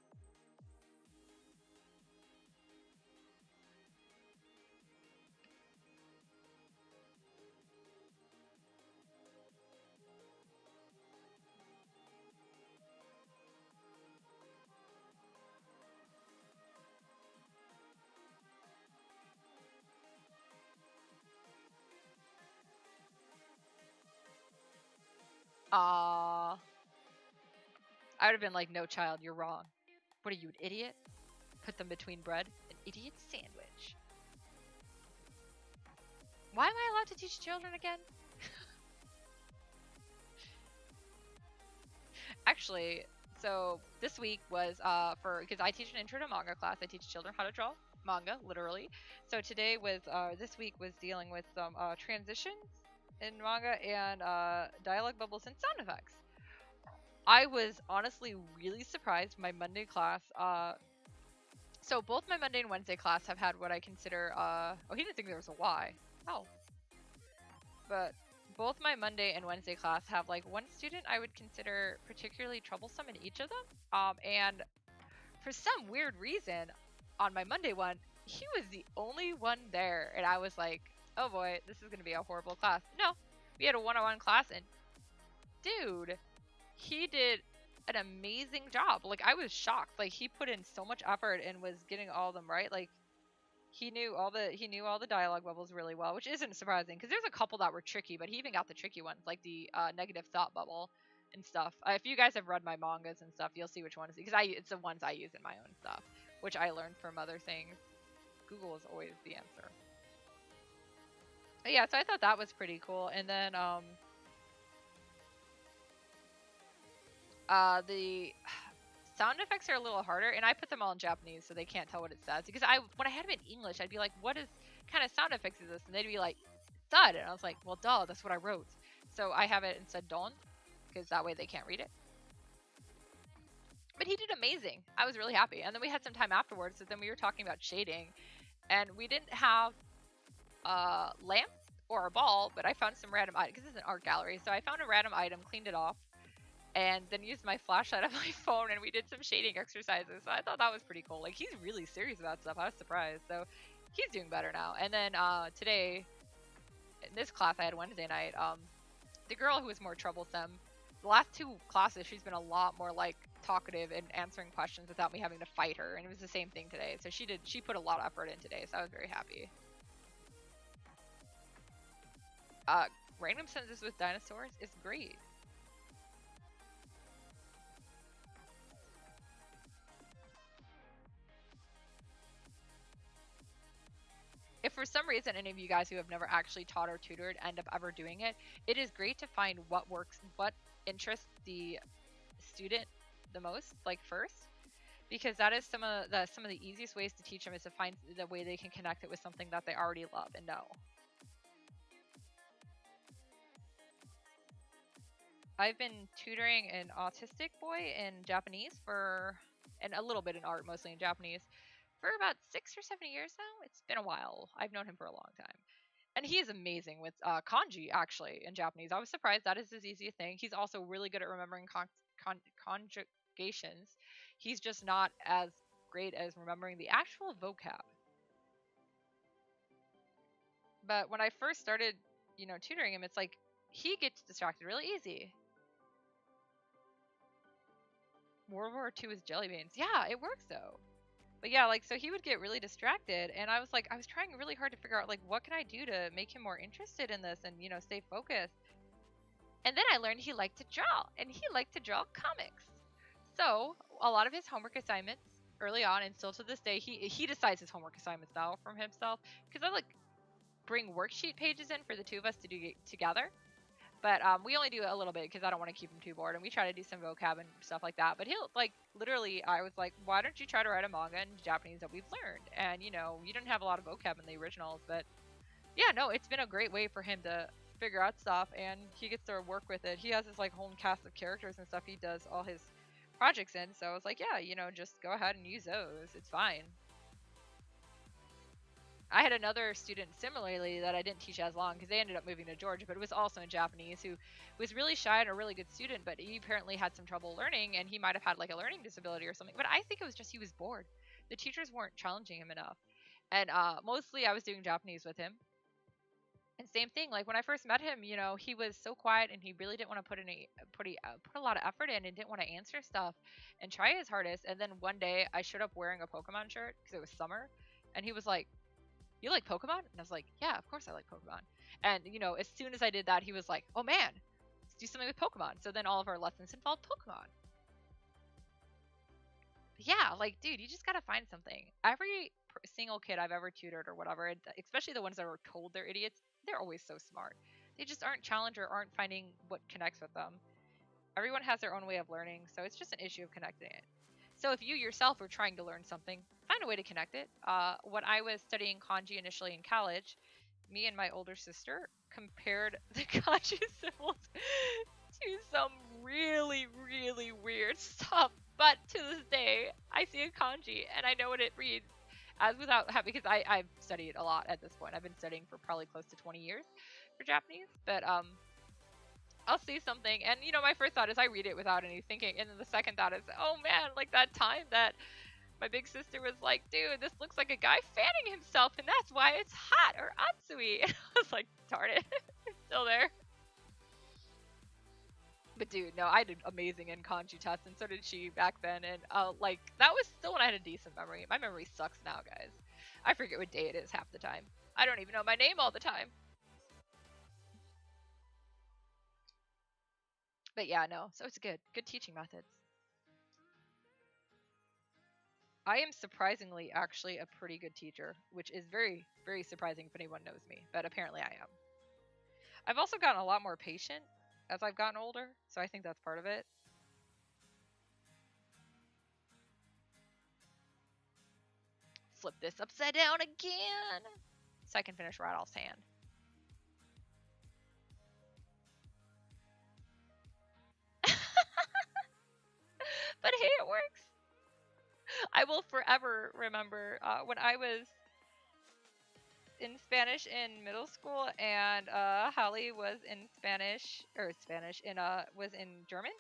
I would have been like, no, child, you're wrong. What are you, an idiot? Put them between bread. An idiot sandwich. Why am I allowed to teach children again? Actually, so this week was because I teach an intro to manga class. I teach children how to draw manga, literally. So today was this week was dealing with some transitions in manga and dialogue bubbles and sound effects. I was honestly really surprised. My Monday class. So both my Monday and Wednesday class have had what I consider. Oh, he didn't think there was a Y. Oh. But both my Monday and Wednesday class have like one student I would consider particularly troublesome in each of them. And for some weird reason, on my Monday one, he was the only one there, and I was like, oh boy, this is gonna be a horrible class. No, we had a one-on-one class, and dude, he did an amazing job. Like I was shocked. Like he put in so much effort and was getting all of them right. Like he knew all the dialogue bubbles really well, which isn't surprising because there's a couple that were tricky, but he even got the tricky ones, like the negative thought bubble and stuff. If you guys have read my mangas and stuff, you'll see which ones, because it's the ones I use in my own stuff, which I learned from other things. Google is always the answer. But yeah, so I thought that was pretty cool. And then the sound effects are a little harder, and I put them all in Japanese so they can't tell what it says. Because when I had them in English, I'd be like, what kind of sound effects is this? And they'd be like, thud. And I was like, well, duh, that's what I wrote. So I have it instead don, because that way they can't read it. But he did amazing. I was really happy. And then we had some time afterwards, so then we were talking about shading. And we didn't have a lamp or a ball, but I found some random item, because it's an art gallery. So I found a random item, cleaned it off, and then used my flashlight on my phone, and we did some shading exercises. So I thought that was pretty cool. Like, he's really serious about stuff. I was surprised. So he's doing better now. And then today, in this class I had Wednesday night, the girl who was more troublesome, the last 2 classes, she's been a lot more like talkative and answering questions without me having to fight her. And it was the same thing today. So she put a lot of effort in today. So I was very happy. Random sentences with dinosaurs is great. If for some reason any of you guys who have never actually taught or tutored end up ever doing it, it is great to find what works, what interests the student the most, like first, because that is some of the easiest ways to teach them, is to find the way they can connect it with something that they already love and know. I've been tutoring an autistic boy in Japanese and a little bit in art, mostly in Japanese, for about 6 or 7 years now. It's been a while. I've known him for a long time. And he is amazing with kanji, actually, in Japanese. I was surprised that is his easiest thing. He's also really good at remembering conjugations. He's just not as great as remembering the actual vocab. But when I first started, tutoring him, it's like he gets distracted really easy. World War II is jelly beans. Yeah, it works though. But yeah, like, so he would get really distracted, and I was trying really hard to figure out, like, what can I do to make him more interested in this and, stay focused. And then I learned he liked to draw, and he liked to draw comics. So a lot of his homework assignments early on, and still to this day, he decides his homework assignments now from himself, because I bring worksheet pages in for the 2 of us to do together. But we only do a little bit because I don't want to keep him too bored, and we try to do some vocab and stuff like that. But he'll, literally, I was like, why don't you try to write a manga in Japanese that we've learned? And, you didn't have a lot of vocab in the originals, but yeah, no, it's been a great way for him to figure out stuff, and he gets to work with it. He has this, whole cast of characters and stuff he does all his projects in, so I was like, yeah, just go ahead and use those. It's fine. I had another student similarly that I didn't teach as long because they ended up moving to Georgia, but it was also in Japanese, who was really shy and a really good student, but he apparently had some trouble learning, and he might have had a learning disability or something. But I think it was just he was bored. The teachers weren't challenging him enough. And mostly I was doing Japanese with him. And same thing, when I first met him, he was so quiet, and he really didn't want to put a lot of effort in, and didn't want to answer stuff and try his hardest. And then one day I showed up wearing a Pokemon shirt because it was summer, and he was like, "You like Pokemon?" And I was like, "Yeah, of course I like Pokemon." And, as soon as I did that, he was like, "Oh man, let's do something with Pokemon." So then all of our lessons involved Pokemon. But yeah, dude, you just gotta find something. Every single kid I've ever tutored or whatever, especially the ones that are told they're idiots, they're always so smart. They just aren't challenged or aren't finding what connects with them. Everyone has their own way of learning, so it's just an issue of connecting it. So if you yourself are trying to learn something, find a way to connect it. When I was studying kanji initially in college, me and my older sister compared the kanji symbols to some really, really weird stuff. But to this day, I see a kanji and I know what it reads as without having, because I've studied a lot at this point. I've been studying for probably close to 20 years for Japanese, but I'll see something, and my first thought is I read it without any thinking, and then the second thought is, oh man, that time that my big sister was like, dude, this looks like a guy fanning himself, and that's why it's hot, or atsui. And I was like, darn it, it's still there. But dude, no, I did amazing in kanji tests, and so did she back then, and that was still when I had a decent memory. My memory sucks now, guys. I forget what day it is half the time. I don't even know my name all the time. But yeah, no, so it's good teaching methods. I am surprisingly actually a pretty good teacher, which is very, very surprising if anyone knows me, but apparently I am. I've also gotten a lot more patient as I've gotten older, so I think that's part of it. flip this upside down again so I can finish Radulf's hand. But hey, it works. I will forever remember when I was in Spanish in middle school and Holly was in was in German.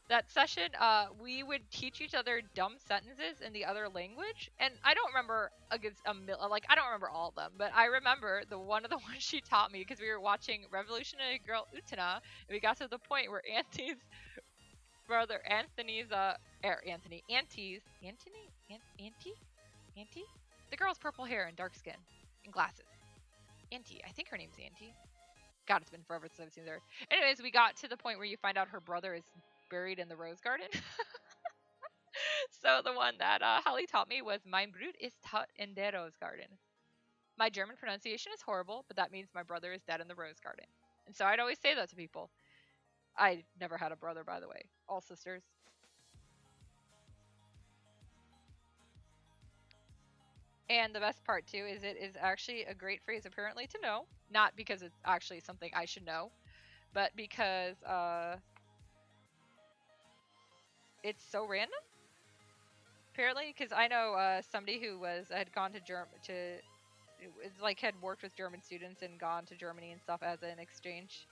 That session, we would teach each other dumb sentences in the other language, and I don't remember I don't remember all of them, but I remember the ones she taught me because we were watching Revolutionary Girl Utena, and we got to the point where Auntie's Auntie, the girl's purple hair and dark skin and glasses. Auntie, I think her name's Auntie. God, it's been forever since I've seen her. Anyways, we got to the point where you find out her brother is buried in the rose garden. So the one that Holly taught me was Mein Brut ist tot in der Rose Garden. My German pronunciation is horrible, but that means my brother is dead in the rose garden. And so I'd always say that to people. I never had a brother, by the way. All sisters. And the best part, too, is it is actually a great phrase, apparently, to know. Not because it's actually something I should know, but because it's so random. Apparently, because I know somebody who had gone to had worked with German students and gone to Germany and stuff as an exchange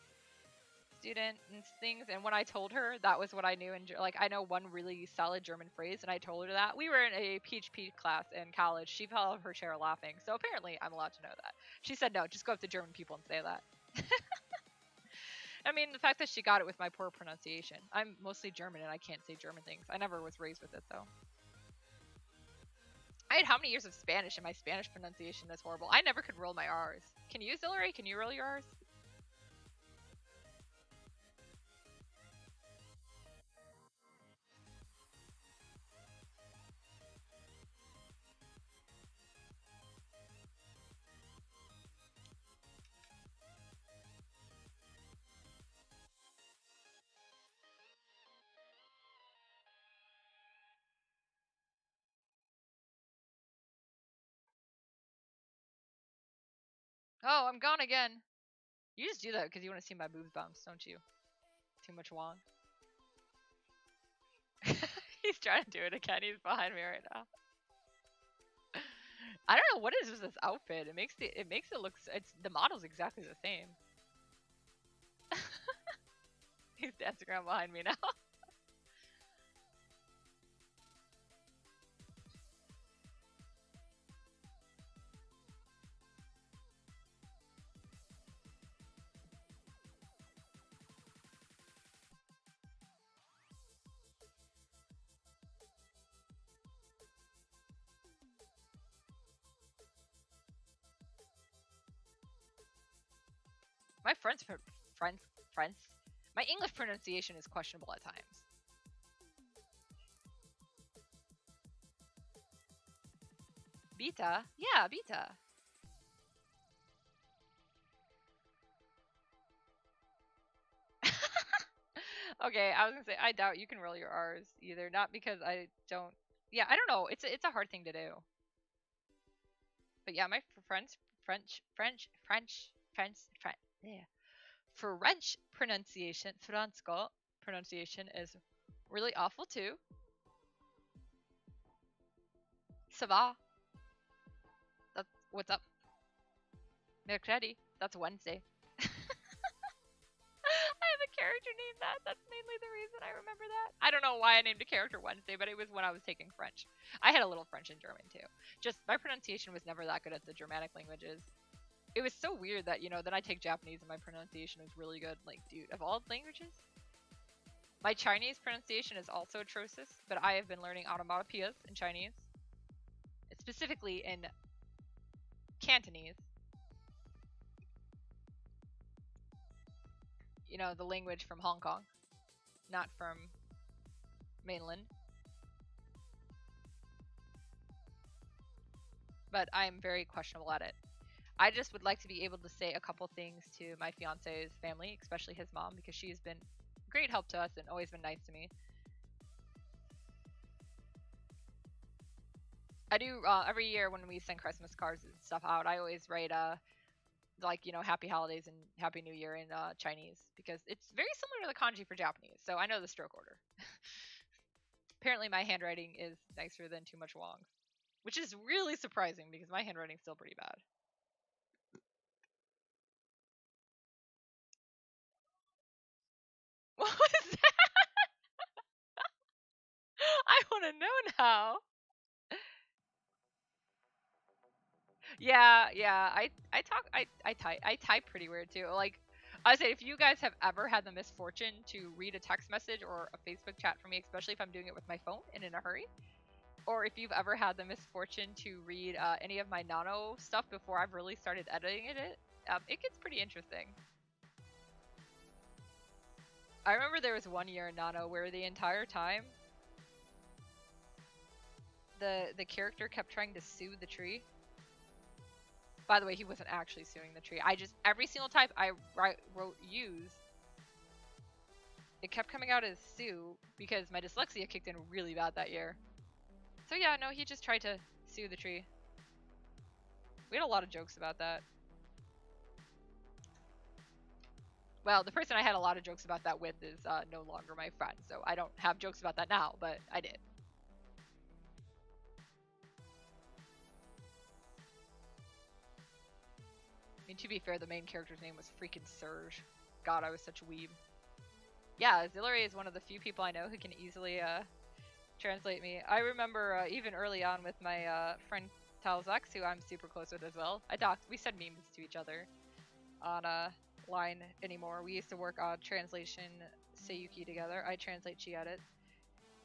student and things. And when I told her that was what I knew, and I know one really solid German phrase, and I told her that we were in a PHP class in college, she fell out of her chair laughing. So apparently, I'm allowed to know that. She said, "No, just go up to German people and say that." I mean, the fact that she got it with my poor pronunciation. I'm mostly German and I can't say German things. I never was raised with it though. I had how many years of Spanish and my Spanish pronunciation is horrible. I never could roll my R's. Can you, Zillary? Can you roll your R's? Oh, I'm gone again. You just do that because you want to see my boobs bounce, don't you? Too much Wong. He's trying to do it again. He's behind me right now. I don't know what is this outfit. It makes it look. The model's exactly the same. He's dancing around behind me now. My my English pronunciation is questionable at times. Beta? Yeah, beta. Okay, I was gonna say, I doubt you can roll your R's either. Not because I don't. Yeah, I don't know. It's a hard thing to do. But yeah, my French pronunciation is really awful too. Ça va? That's what's up. Mercredi. That's Wednesday. I have a character named that. That's mainly the reason I remember that. I don't know why I named a character Wednesday, but it was when I was taking French. I had a little French and German too. Just my pronunciation was never that good at the Germanic languages. It was so weird that, then I take Japanese and my pronunciation is really good. Like, dude, of all languages? My Chinese pronunciation is also atrocious, but I have been learning onomatopoeias in Chinese. Specifically in Cantonese. The language from Hong Kong, not from mainland. But I'm very questionable at it. I just would like to be able to say a couple things to my fiance's family, especially his mom, because she's been great help to us and always been nice to me. I do every year when we send Christmas cards and stuff out. I always write like, you know, Happy Holidays and Happy New Year in Chinese because it's very similar to the kanji for Japanese. So I know the stroke order. Apparently, my handwriting is nicer than Too Much Wong, which is really surprising because my handwriting's still pretty bad. What was that? I want to know now. Yeah, yeah. I type pretty weird too. Like I said, if you guys have ever had the misfortune to read a text message or a Facebook chat from me, especially if I'm doing it with my phone and in a hurry, or if you've ever had the misfortune to read any of my Nano stuff before I've really started editing it gets pretty interesting. I remember there was one year in Nano where the entire time the character kept trying to sue the tree. By the way, he wasn't actually suing the tree. I just, every single type I wrote use, it kept coming out as sue because my dyslexia kicked in really bad that year. So yeah, no, he just tried to sue the tree. We had a lot of jokes about that. Well, the person I had a lot of jokes about that with is no longer my friend, so I don't have jokes about that now, but I did. I mean, to be fair, the main character's name was freaking Serge. God, I was such a weeb. Yeah, Zillary is one of the few people I know who can easily translate me. I remember even early on with my friend Talzax, who I'm super close with as well. We said memes to each other on line anymore. We used to work on translation Seiyuki together. I translate, she edits.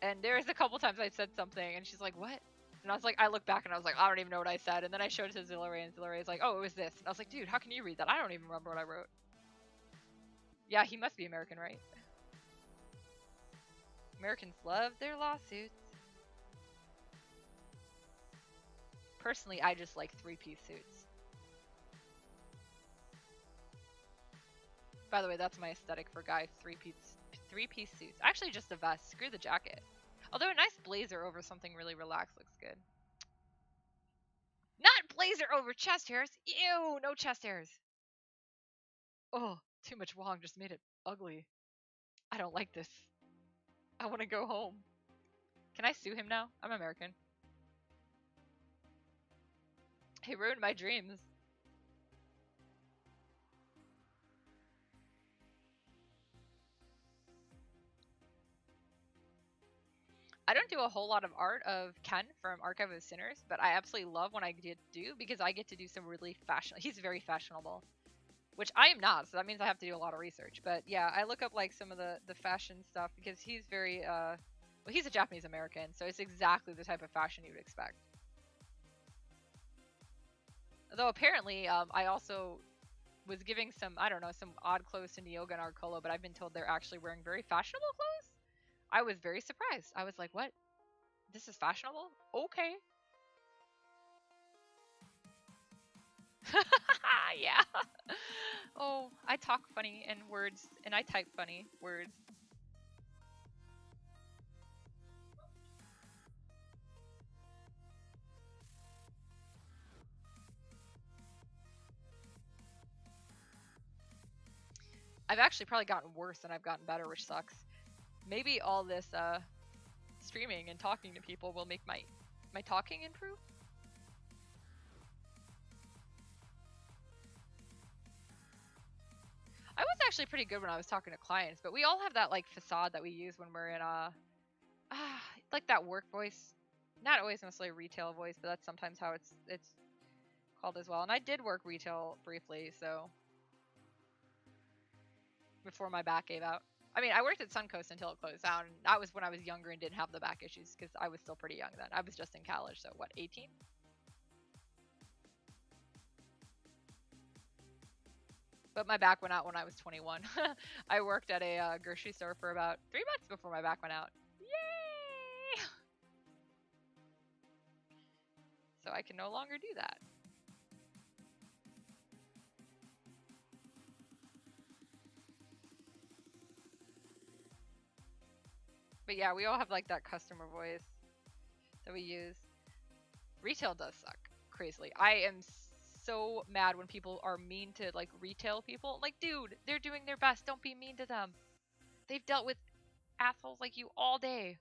And there was a couple times I said something and she's like, what? And I was like, I looked back and I was like, I don't even know what I said. And then I showed it to Zillary and Zillary is like, oh, it was this. And I was like, dude, how can you read that? I don't even remember what I wrote. Yeah, he must be American, right? Americans love their lawsuits. Personally, I just like three-piece suits. By the way, that's my aesthetic for guy three-piece suits. Actually, just a vest. Screw the jacket. Although a nice blazer over something really relaxed looks good. Not blazer over chest hairs. Ew, no chest hairs. Oh, Too Much Wong just made it ugly. I don't like this. I want to go home. Can I sue him now? I'm American. He ruined my dreams. I don't do a whole lot of art of Ken from Archive of Sinners, but I absolutely love when I get to do because I get to do some really fashion. He's very fashionable, which I am not, so that means I have to do a lot of research. But yeah, I look up like some of the fashion stuff because he's very well, he's a Japanese American, so it's exactly the type of fashion you would expect. Though apparently, I also was giving some, I don't know, some odd clothes to Nyoga and Arcolo, but I've been told they're actually wearing very fashionable clothes. I was very surprised. I was like, what? This is fashionable? Okay. Yeah. Oh, I talk funny in words, and I type funny words. I've actually probably gotten worse than I've gotten better, which sucks. Maybe all this streaming and talking to people will make my talking improve. I was actually pretty good when I was talking to clients, but we all have that like facade that we use when we're in like that work voice. Not always necessarily retail voice, but that's sometimes how it's called as well. And I did work retail briefly, so before my back gave out. I mean, I worked at Suncoast until it closed down. And that was when I was younger and didn't have the back issues because I was still pretty young then. I was just in college, so what, 18? But my back went out when I was 21. I worked at a grocery store for about 3 months before my back went out. Yay! So I can no longer do that. But yeah, we all have like that customer voice that we use. Retail does suck crazily. I am so mad when people are mean to like retail people. Like, dude, they're doing their best. Don't be mean to them. They've dealt with assholes like you all day.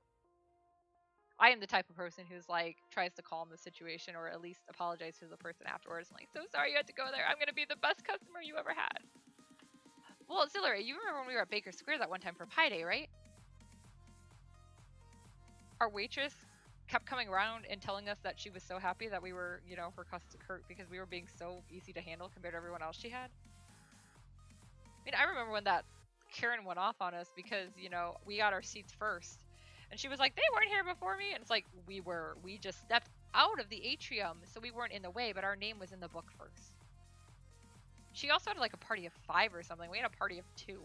I am the type of person who's like tries to calm the situation or at least apologize to the person afterwards. I'm like, so sorry you had to go there. I'm gonna be the best customer you ever had. Well, Zillary, you remember when we were at Baker Square that one time for Pi Day, right? Our waitress kept coming around and telling us that she was so happy that we were, you know, her because we were being so easy to handle compared to everyone else she had. I mean, I remember when that Karen went off on us because, you know, we got our seats first. And she was like, they weren't here before me. And it's like, we were. We just stepped out of the atrium, so we weren't in the way, but our name was in the book first. She also had like a party of 5 or something. We had a party of 2.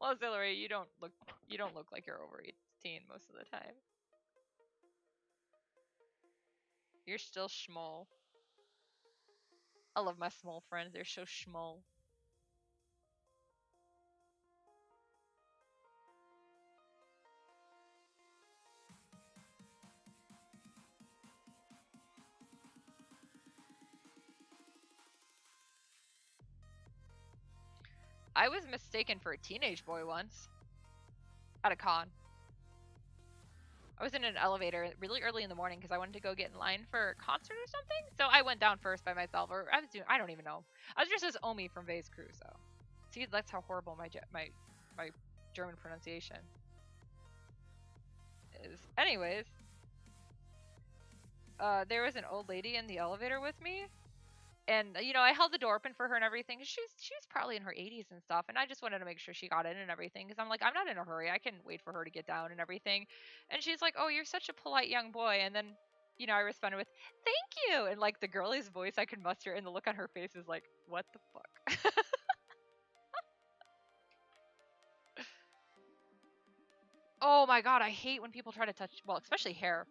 Well, Zillary, you don't look like you're over 18 most of the time. You're still schmall. I love my small friends. They're so schmall. I was mistaken for a teenage boy once. At a con. I was in an elevator really early in the morning because I wanted to go get in line for a concert or something. So I went down first by myself, or I don't even know. I was dressed as Omi from Vase Crusoe. See, that's how horrible my German pronunciation is. Anyways, there was an old lady in the elevator with me, and you know, I held the door open for her and everything. She's probably in her 80s and stuff, and I just wanted to make sure she got in and everything because I'm like, I'm not in a hurry. I can wait for her to get down and everything. And she's like, "Oh, you're such a polite young boy." And then, you know, I responded with, "Thank you," and like the girliest voice I could muster, and the look on her face is like, "What the fuck?" Oh my god, I hate when people try to touch, well, especially hair.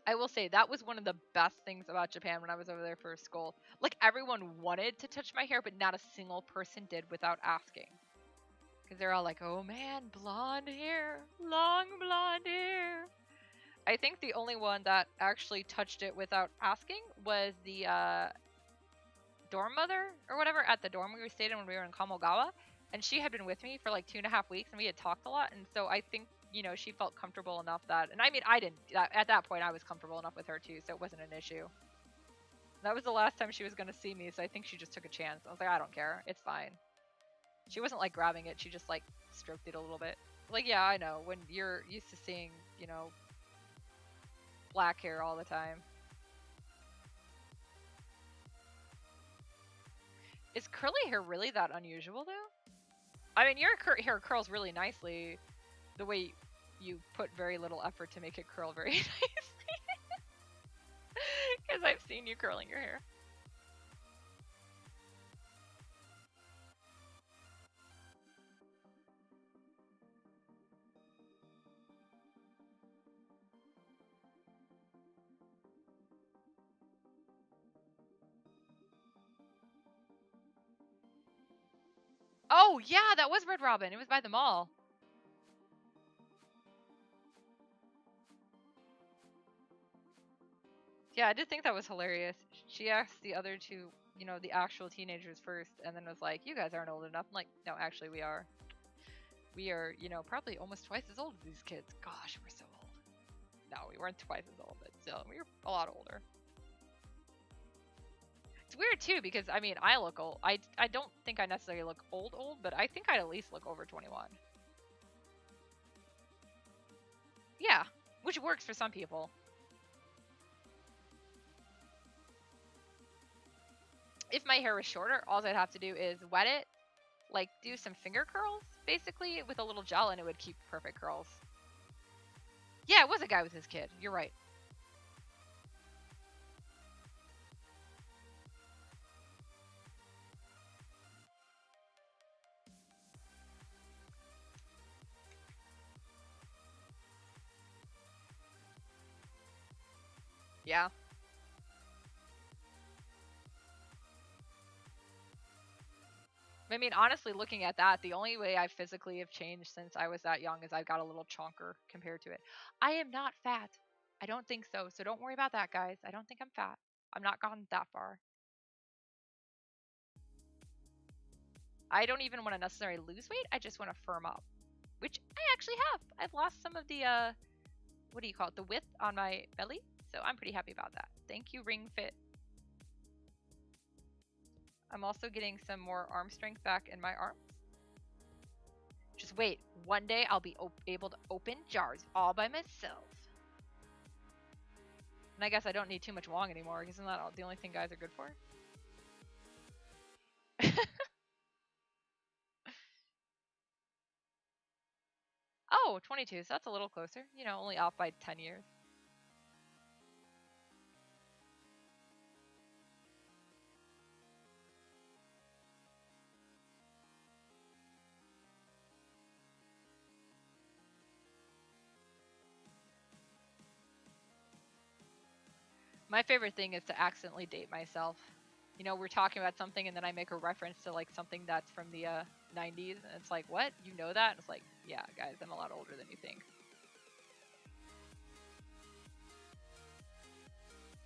I will say that was one of the best things about Japan when I was over there for school. Like, everyone wanted to touch my hair, but not a single person did without asking. Because they're all like, oh man, blonde hair, long blonde hair. I think the only one that actually touched it without asking was the dorm mother or whatever at the dorm we stayed in when we were in Kamogawa. And she had been with me for like 2.5 weeks and we had talked a lot. And so I think, you know, she felt comfortable enough that, and I mean, I didn't, at that point I was comfortable enough with her too, so it wasn't an issue. That was the last time she was going to see me, so I think she just took a chance. I was like, I don't care, it's fine. She wasn't like grabbing it, she just like stroked it a little bit. Like, yeah, I know, when you're used to seeing, you know, black hair all the time. Is curly hair really that unusual though? I mean, your hair curls really nicely. The way you put very little effort to make it curl very nicely. Because I've seen you curling your hair. Oh, yeah, that was Red Robin. It was by the mall. Yeah, I did think that was hilarious. She asked the other two, you know, the actual teenagers first, and then was like, you guys aren't old enough. I'm like, no, actually, we are. We are, you know, probably almost twice as old as these kids. Gosh, we're so old. No, we weren't twice as old, but still, we were a lot older. It's weird, too, because, I mean, I look old. I don't think I necessarily look old, but I think I'd at least look over 21. Yeah, which works for some people. If my hair was shorter, all I'd have to do is wet it, like do some finger curls, basically, with a little gel, and it would keep perfect curls. Yeah, it was a guy with his kid. You're right. Yeah. I mean, honestly, looking at that, the only way I physically have changed since I was that young is I've got a little chonker compared to it. I am not fat. I don't think so. So don't worry about that, guys. I don't think I'm fat. I'm not gone that far. I don't even want to necessarily lose weight. I just want to firm up, which I actually have. I've lost some of the, what do you call it? The width on my belly. So I'm pretty happy about that. Thank you, Ring Fit. I'm also getting some more arm strength back in my arms. Just wait. One day I'll be able to open jars all by myself. And I guess I don't need too much Wong anymore. Isn't that the only thing guys are good for? Oh, 22. So that's a little closer. You know, only off by 10 years. My favorite thing is to accidentally date myself. You know, we're talking about something and then I make a reference to like something that's from the 90s and it's like, what? You know that? And it's like, yeah, guys, I'm a lot older than you think.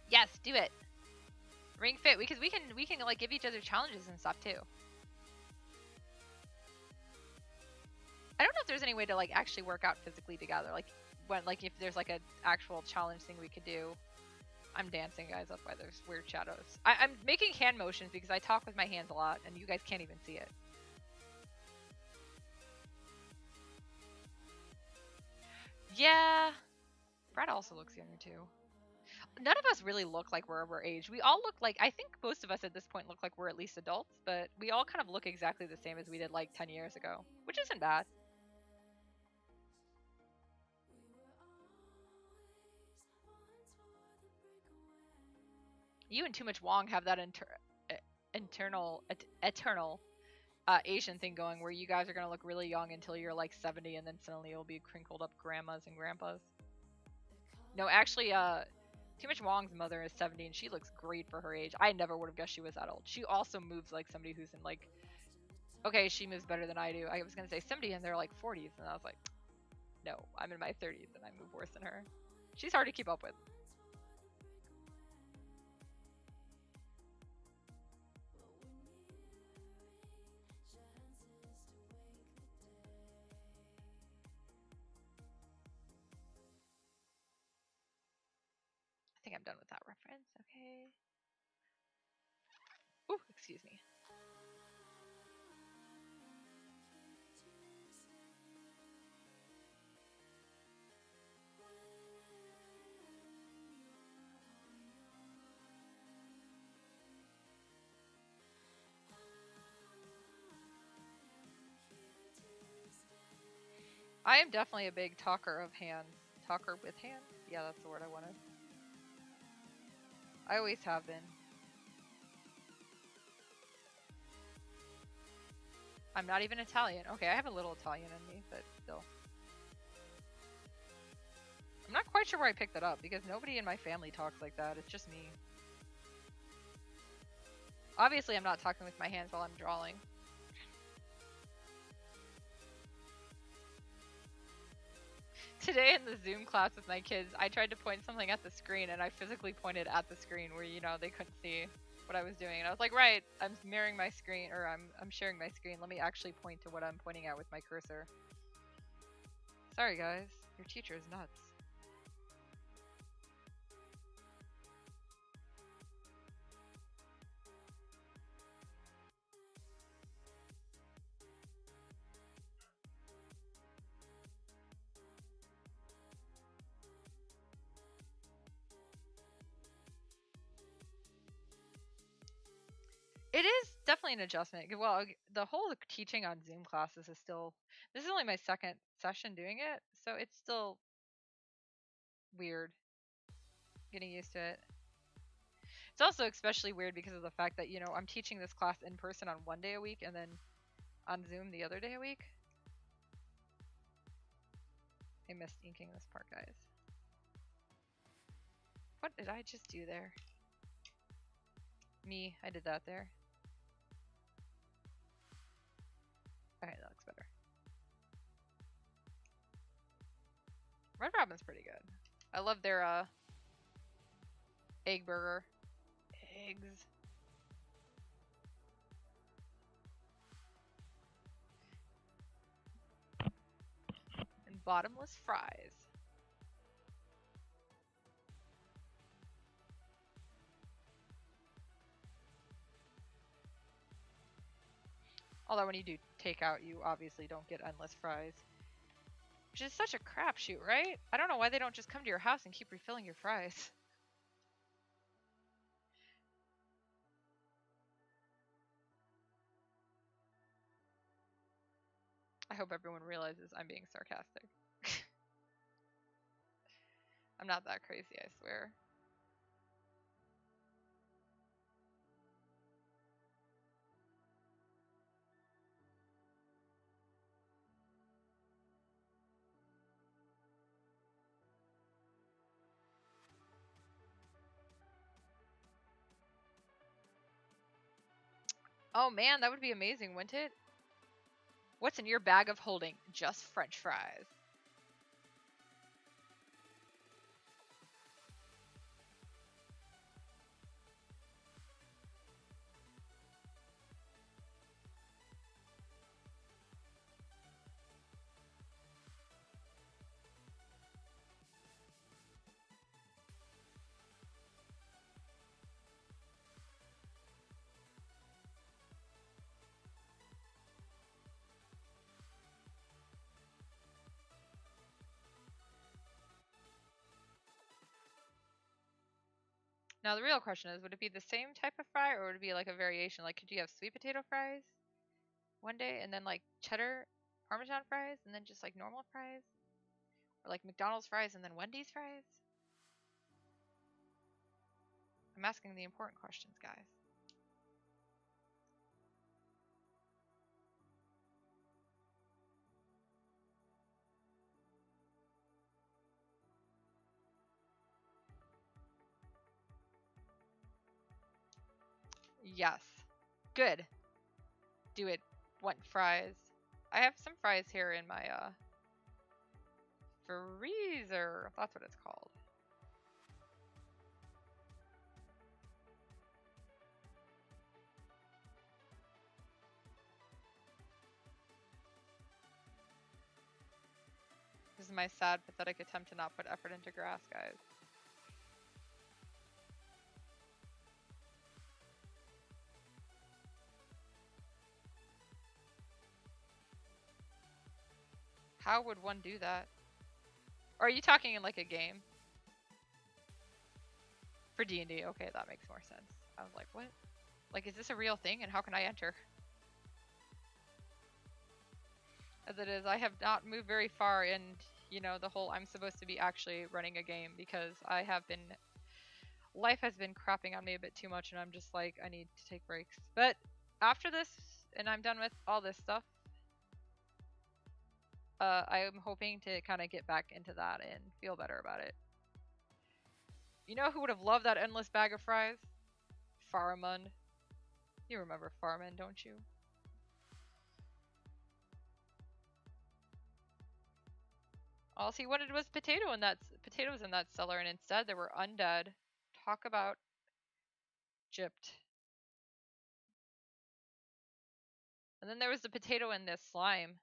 Yes, do it. Ring Fit, because we can like give each other challenges and stuff too. I don't know if there's any way to like actually work out physically together. Like when if there's like an actual challenge thing we could do. I'm dancing, guys. That's why there's weird shadows. I'm making hand motions because I talk with my hands a lot, and you guys can't even see it. Yeah. Brad also looks younger, too. None of us really look like we're our age. We all look like, I think most of us at this point look like we're at least adults, but we all kind of look exactly the same as we did like 10 years ago, which isn't bad. You and Too Much Wong have that eternal Asian thing going where you guys are going to look really young until you're like 70 and then suddenly you'll be crinkled up grandmas and grandpas. No, actually, Too Much Wong's mother is 70 and she looks great for her age. I never would have guessed she was that old. She also moves like somebody who's in like, okay, she moves better than I do. I was going to say 70 and they're like 40s and I was like, no, I'm in my 30s and I move worse than her. She's hard to keep up with. I think I'm done with that reference. Okay. Ooh, excuse me. I am definitely a big talker of hands. Talker with hands? Yeah, that's the word I wanted. I always have been. I'm not even Italian. Okay, I have a little Italian in me, but still. I'm not quite sure where I picked that up because nobody in my family talks like that. It's just me. Obviously, I'm not talking with my hands while I'm drawing. Today in the Zoom class with my kids, I tried to point something at the screen and I physically pointed at the screen where, you know, they couldn't see what I was doing. And I was like, right, I'm mirroring my screen, or I'm sharing my screen. Let me actually point to what I'm pointing at with my cursor. Sorry, guys. Your teacher is nuts. It is definitely an adjustment. Well, the whole teaching on Zoom classes is still, this is only my second session doing it, so it's still weird getting used to it. It's also especially weird because of the fact that, you know, I'm teaching this class in person on one day a week and then on Zoom the other day a week. I missed inking this part, guys. What did I just do there? Me, I did that there. Alright, that looks better. Red Robin's pretty good. I love their egg burger. Eggs. And bottomless fries. Although when you do takeout, you obviously don't get endless fries. Which is such a crapshoot, right? I don't know why they don't just come to your house and keep refilling your fries. I hope everyone realizes I'm being sarcastic. I'm not that crazy, I swear. Oh man, that would be amazing, wouldn't it? What's in your bag of holding? Just French fries. Now the real question is, would it be the same type of fry or would it be like a variation? Like could you have sweet potato fries one day and then like cheddar Parmesan fries and then just like normal fries? Or like McDonald's fries and then Wendy's fries? I'm asking the important questions, guys. Yes. Good. Do it. Want fries? I have some fries here in my freezer. That's what it's called. This is my sad, pathetic attempt to not put effort into grass, guys. How would one do that? Or are you talking in like a game? For D&D, okay, that makes more sense. I was like, what? Like, is this a real thing and how can I enter? As it is, I have not moved very far in, you know, the whole I'm supposed to be actually running a game because I have been... Life has been crapping on me a bit too much and I'm just like, I need to take breaks. But after this, and I'm done with all this stuff, I'm hoping to kind of get back into that and feel better about it. You know who would have loved that endless bag of fries? Faramund. You remember Faramund, don't you? All he wanted was potatoes in that cellar, and instead there were undead. Talk about gypped. And then there was the potato in this slime.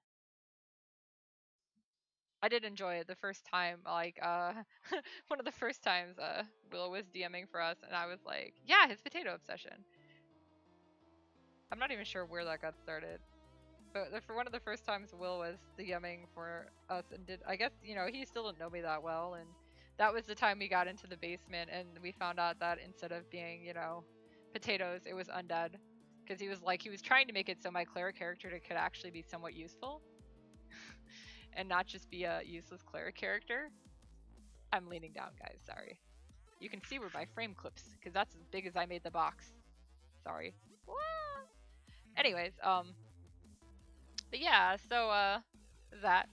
I did enjoy it the first time, like, one of the first times, Will was DMing for us, and I was like, yeah, his potato obsession. I'm not even sure where that got started. But for one of the first times Will was DMing for us and I guess, you know, he still didn't know me that well, and that was the time we got into the basement and we found out that instead of being, you know, potatoes, it was undead. Because he was trying to make it so my cleric character could actually be somewhat useful. And not just be a useless cleric character. I'm leaning down, guys, sorry. You can see where my frame clips, because that's as big as I made the box. Sorry. Anyways, but yeah, so, that.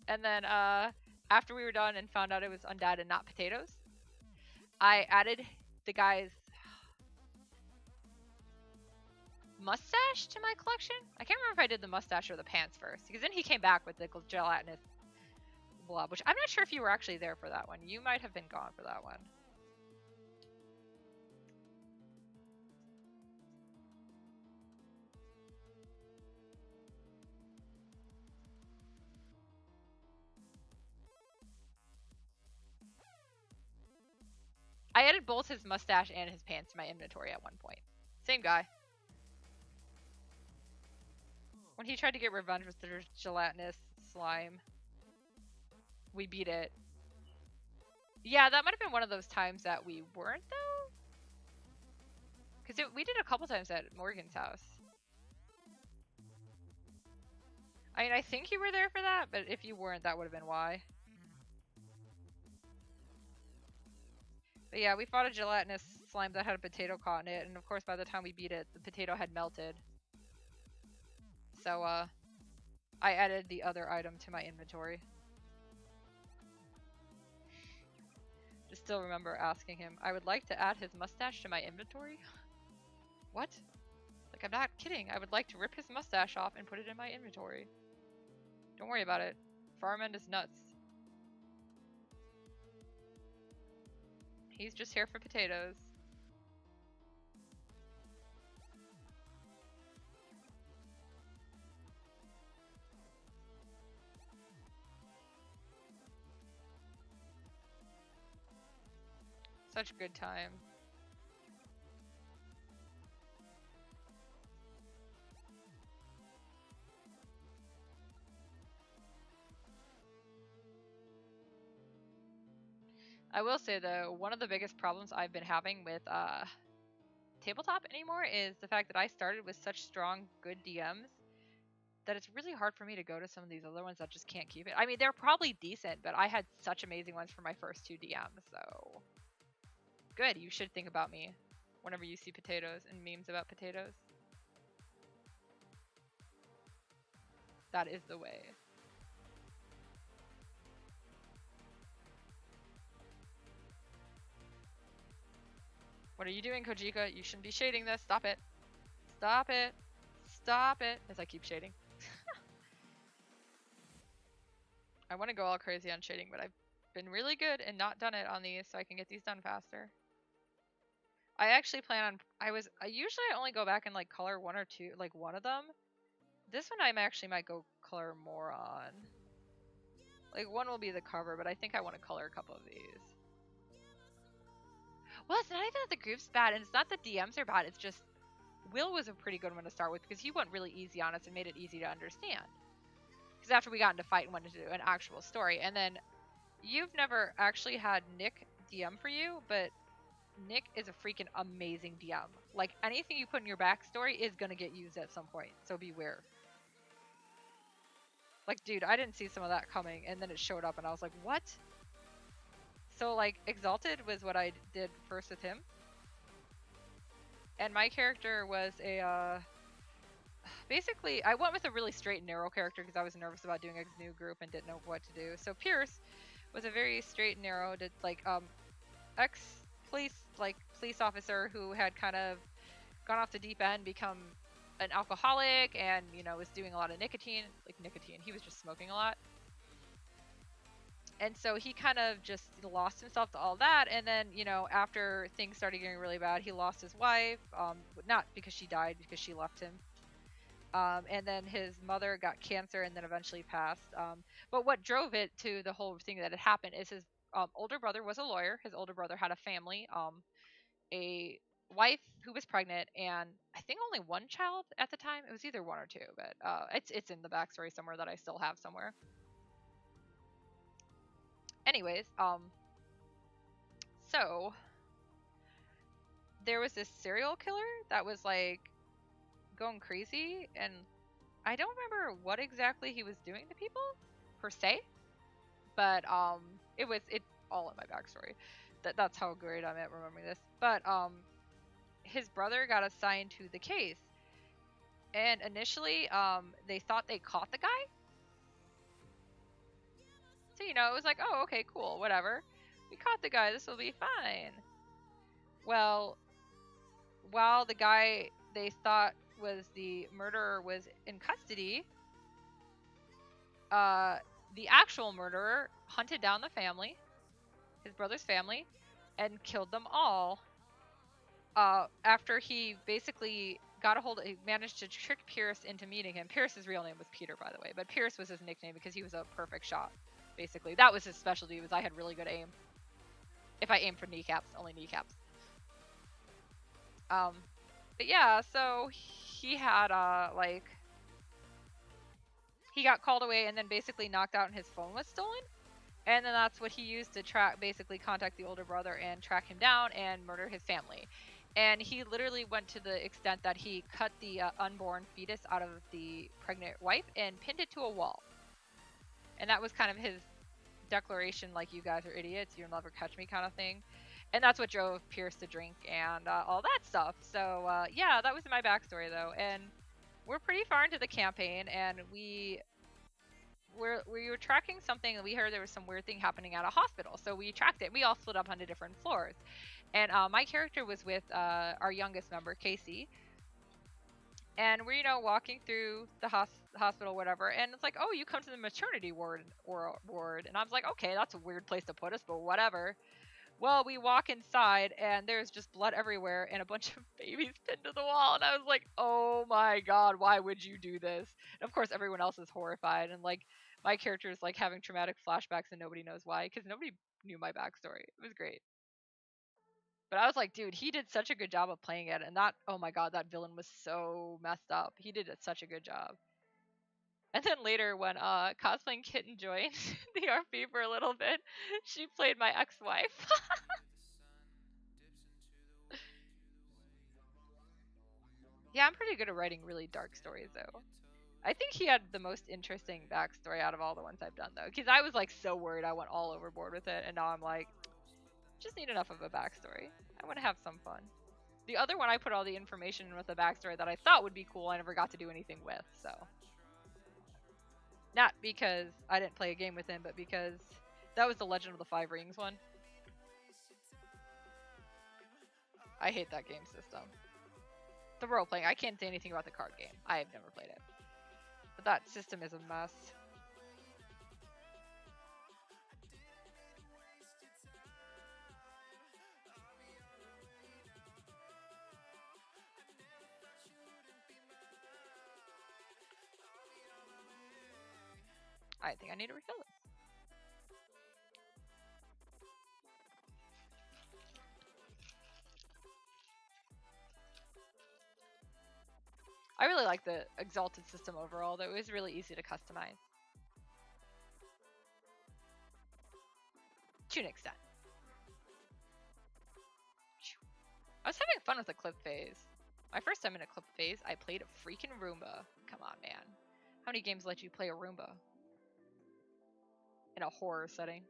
And then, after we were done and found out it was undead and not potatoes, I added the guy's... mustache to my collection. I can't remember if I did the mustache or the pants first, because then he came back with the gelatinous blob, which I'm not sure if you were actually there for that one. You might have been gone for that one. I added both his mustache and his pants to my inventory at one point. Same guy. When he tried to get revenge with the gelatinous slime, we beat it. Yeah, that might have been one of those times that we weren't, though. Because we did a couple times at Morgan's house. I mean, I think you were there for that, but if you weren't, that would have been why. But yeah, we fought a gelatinous slime that had a potato caught in it, and of course by the time we beat it, the potato had melted. So, I added the other item to my inventory. Just still remember asking him, I would like to add his mustache to my inventory? What? Like, I'm not kidding. I would like to rip his mustache off and put it in my inventory. Don't worry about it. Farmend is nuts. He's just here for potatoes. Such a good time. I will say though, one of the biggest problems I've been having with tabletop anymore is the fact that I started with such strong, good DMs that it's really hard for me to go to some of these other ones that just can't keep it. I mean, they're probably decent, but I had such amazing ones for my first 2 DMs, so good. You should think about me whenever you see potatoes and memes about potatoes. That is the way. What are you doing, Kojika? You shouldn't be shading this. Stop it. Stop it. Stop it. As I keep shading. I want to go all crazy on shading, but I've been really good and not done it on these so I can get these done faster. I actually plan on, I usually only go back and like color one or two, like one of them. This one I actually might go color more on. Like one will be the cover, but I think I want to color a couple of these. Well, it's not even that the group's bad, and it's not that DMs are bad, it's just Will was a pretty good one to start with because he went really easy on us and made it easy to understand. Because after we got into fight and went into an actual story, and then you've never actually had Nick DM for you, but Nick is a freaking amazing DM. Like anything you put in your backstory is gonna get used at some point, so beware. Like, dude, I didn't see some of that coming, and then it showed up, and I was like, what? So, like, Exalted was what I did first with him. And my character was a, basically, I went with a really straight and narrow character because I was nervous about doing a new group and didn't know what to do. So Pierce was a very straight and narrow, like, police officer who had kind of gone off the deep end, become an alcoholic, and, you know, was doing a lot of nicotine. He was just smoking a lot. And so he kind of just lost himself to all that, and then, you know, after things started getting really bad, he lost his wife, not because she died, because she left him. And then his mother got cancer and then eventually passed. But what drove it to the whole thing that had happened is his older brother was a lawyer. His older brother had a family, a wife who was pregnant, and I think only one child at the time. It was either one or two, but it's in the backstory somewhere that I still have somewhere. Anyways, so there was this serial killer that was like going crazy, and I don't remember what exactly he was doing to people per se, but it's all in my backstory. That's how great I'm at remembering this. But his brother got assigned to the case, and initially they thought they caught the guy. So, you know, it was like, oh, okay, cool, whatever. We caught the guy, this will be fine. Well, while the guy they thought was the murderer was in custody, the actual murderer hunted down the family, his brother's family, and killed them all. After he basically he managed to trick Pierce into meeting him. Pierce's real name was Peter, by the way, but Pierce was his nickname because he was a perfect shot. Basically, that was his specialty. Was I had really good aim. If I aimed for kneecaps, only kneecaps. But yeah, so he had he got called away and then basically knocked out and his phone was stolen. And then that's what he used to basically contact the older brother and track him down and murder his family. And he literally went to the extent that he cut the unborn fetus out of the pregnant wife and pinned it to a wall. And that was kind of his declaration, like, you guys are idiots, you'll never catch me kind of thing. And that's what drove Pierce to drink and all that stuff. So yeah, that was my backstory though. And we're pretty far into the campaign, and we were tracking something, and we heard there was some weird thing happening at a hospital. So we tracked it. We all split up onto different floors. And my character was with our youngest member, Casey. And we're, walking through the hospital, whatever. And it's like, oh, you come to the maternity ward. And I was like, okay, that's a weird place to put us, but whatever. Well, we walk inside, and there's just blood everywhere and a bunch of babies pinned to the wall. And I was like, oh my god, why would you do this? And of course, everyone else is horrified. And, like, my character is, like, having traumatic flashbacks, and nobody knows why, because nobody knew my backstory. It was great. But I was like, dude, he did such a good job of playing it. And that, oh my god, that villain was so messed up. He did such a good job. And then later, when Cosplaying Kitten joined the RP for a little bit, she played my ex-wife. Yeah, I'm pretty good at writing really dark stories, though. I think he had the most interesting backstory out of all the ones I've done, though. Because I was, like, so worried I went all overboard with it. And now I'm like, just need enough of a backstory. I want to have some fun. The other one, I put all the information in with a backstory that I thought would be cool. I never got to do anything with, so. Not because I didn't play a game with him, but because that was the Legend of the Five Rings one. I hate that game system. The role-playing, I can't say anything about the card game. I have never played it. But that system is a mess. I think I need to refill this. I really like the Exalted system overall, though. It was really easy to customize. To an extent. I was having fun with the clip phase. My first time in a clip phase, I played a freaking Roomba. Come on, man. How many games let you play a Roomba? In a horror setting.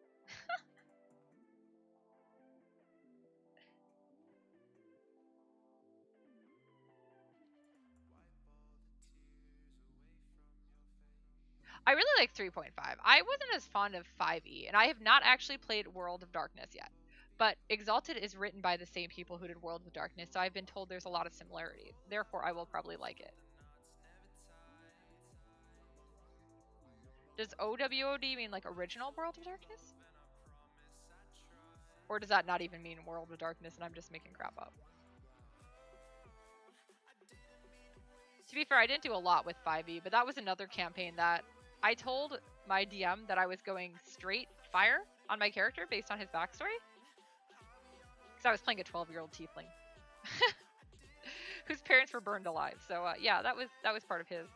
I really like 3.5. I wasn't as fond of 5e, and I have not actually played World of Darkness yet. But Exalted is written by the same people who did World of Darkness, so I've been told there's a lot of similarities. Therefore, I will probably like it. Does OWOD mean, like, original World of Darkness? Or does that not even mean World of Darkness and I'm just making crap up? To be fair, I didn't do a lot with 5e, but that was another campaign that I told my DM that I was going straight fire on my character based on his backstory. Because I was playing a 12-year-old tiefling. Whose parents were burned alive. So yeah, that was part of his.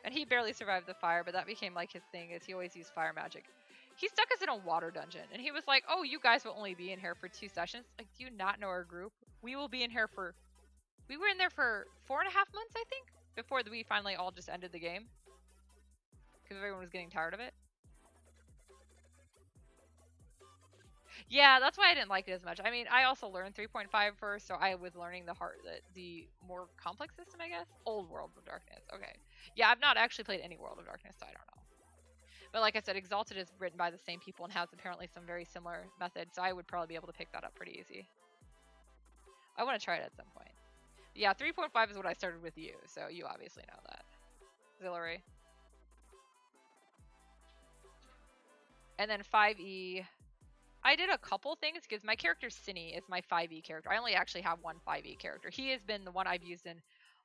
And he barely survived the fire, but that became like his thing, is he always used fire magic. He stuck us in a water dungeon, and he was like, oh, you guys will only be in here for 2 sessions. Like, do you not know our group? We will be in here for... We were in there for 4.5 months, I think, before we finally all just ended the game. Because everyone was getting tired of it. Yeah, that's why I didn't like it as much. I mean, I also learned 3.5 first, so I was learning the more complex system, I guess. Old World of Darkness. Okay. Yeah, I've not actually played any World of Darkness, so I don't know. But like I said, Exalted is written by the same people and has apparently some very similar methods, so I would probably be able to pick that up pretty easy. I want to try it at some point. Yeah, 3.5 is what I started with you, so you obviously know that. Auxiliary. And then 5e. I did a couple things because my character Cinny is my 5e character. I only actually have one 5e character. He has been the one I've used in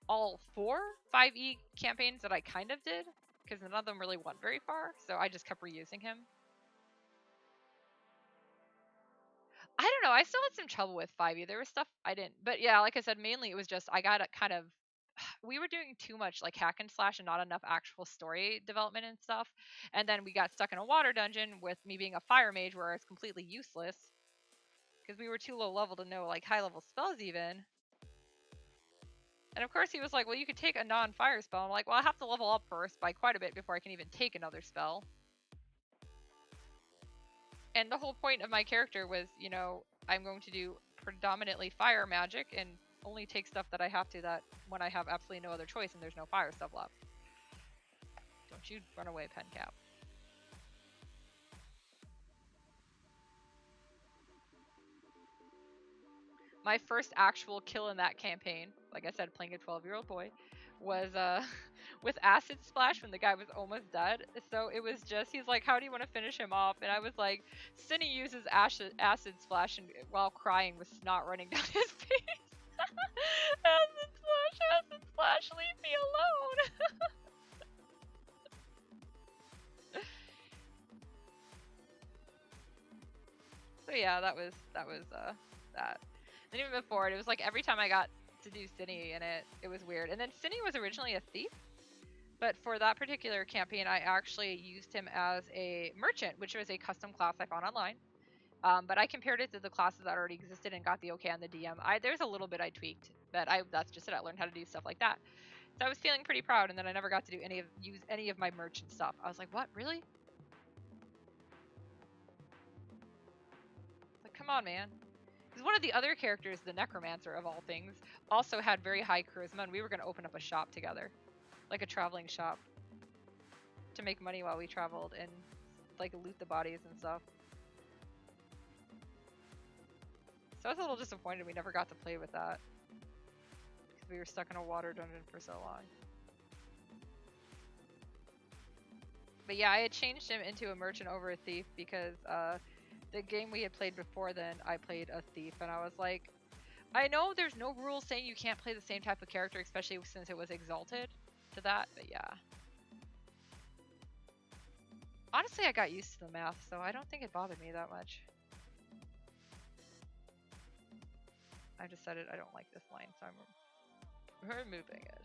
all 4 5e campaigns that I kind of did, because none of them really went very far, so I just kept reusing him. I don't know. I still had some trouble with 5e. There was stuff I didn't, but yeah, like I said, mainly it was just I got kind of. We were doing too much like hack and slash and not enough actual story development and stuff. And then we got stuck in a water dungeon with me being a fire mage where I was completely useless because we were too low level to know like high level spells even. And of course he was like, well, you could take a non-fire spell. I'm like, well, I have to level up first by quite a bit before I can even take another spell. And the whole point of my character was, you know, I'm going to do predominantly fire magic and only take stuff that I have to that when I have absolutely no other choice and there's no fire stuff left. Don't you run away, Pencap. My first actual kill in that campaign, like I said, playing a 12-year-old boy, was with acid splash when the guy was almost dead. So it was just, he's like, how do you want to finish him off? And I was like, Cinny uses acid splash and while crying with snot running down his face. Acid splash, leave me alone. So yeah, that was that. And even before it was like every time I got to do Cinny in it, it was weird. And then Cinny was originally a thief, but for that particular campaign, I actually used him as a merchant, which was a custom class I found online. But I compared it to the classes that already existed and got the okay on the DM. There's a little bit I tweaked, but that's just it. I learned how to do stuff like that. So I was feeling pretty proud, and then I never got to do use any of my merchant stuff. I was like, what, really? Like, come on, man. Because one of the other characters, the necromancer of all things, also had very high charisma, and we were going to open up a shop together, like a traveling shop, to make money while we traveled and like loot the bodies and stuff. So I was a little disappointed we never got to play with that because we were stuck in a water dungeon for so long. But yeah, I had changed him into a merchant over a thief because the game we had played before then, I played a thief, and I was like, I know there's no rules saying you can't play the same type of character, especially since it was exalted to that, but yeah. Honestly, I got used to the math, so I don't think it bothered me that much. I decided I don't like this line, so I'm removing it.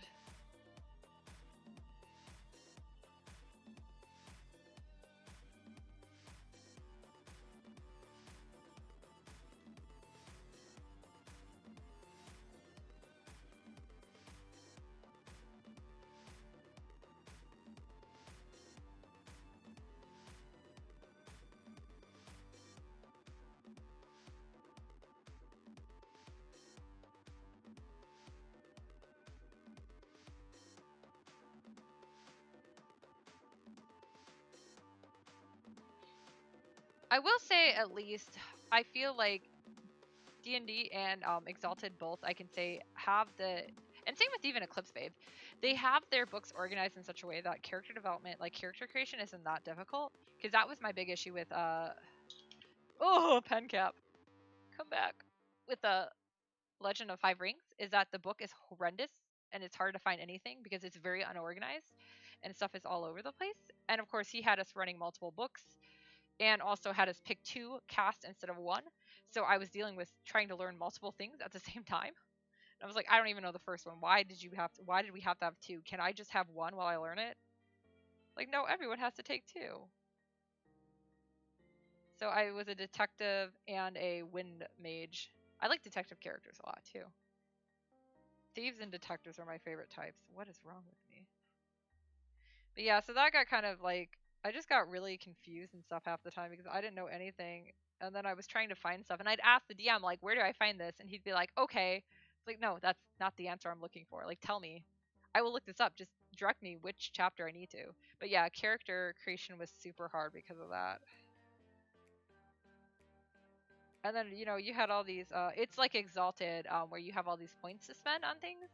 I will say at least I feel like D&D and Exalted both I can say have the, and same with even Eclipse Babe, they have their books organized in such a way that character development, like character creation, isn't that difficult. Because that was my big issue with Pencap, come back, with the Legend of Five Rings, is that the book is horrendous and it's hard to find anything because it's very unorganized and stuff is all over the place. And of course he had us running multiple books and also had us pick 2 casts instead of 1. So I was dealing with trying to learn multiple things at the same time. And I was like, I don't even know the first one. Why did we have to have 2? Can I just have 1 while I learn it? Like, no, everyone has to take 2. So I was a detective and a wind mage. I like detective characters a lot too. Thieves and detectives are my favorite types. What is wrong with me? But yeah, so that got kind of like, I just got really confused and stuff half the time because I didn't know anything. And then I was trying to find stuff, and I'd ask the DM, like, where do I find this? And he'd be like, okay. It's like, no, that's not the answer I'm looking for. Like, tell me. I will look this up. Just direct me which chapter I need to. But yeah, character creation was super hard because of that. And then, you know, you had all these, it's like Exalted, where you have all these points to spend on things.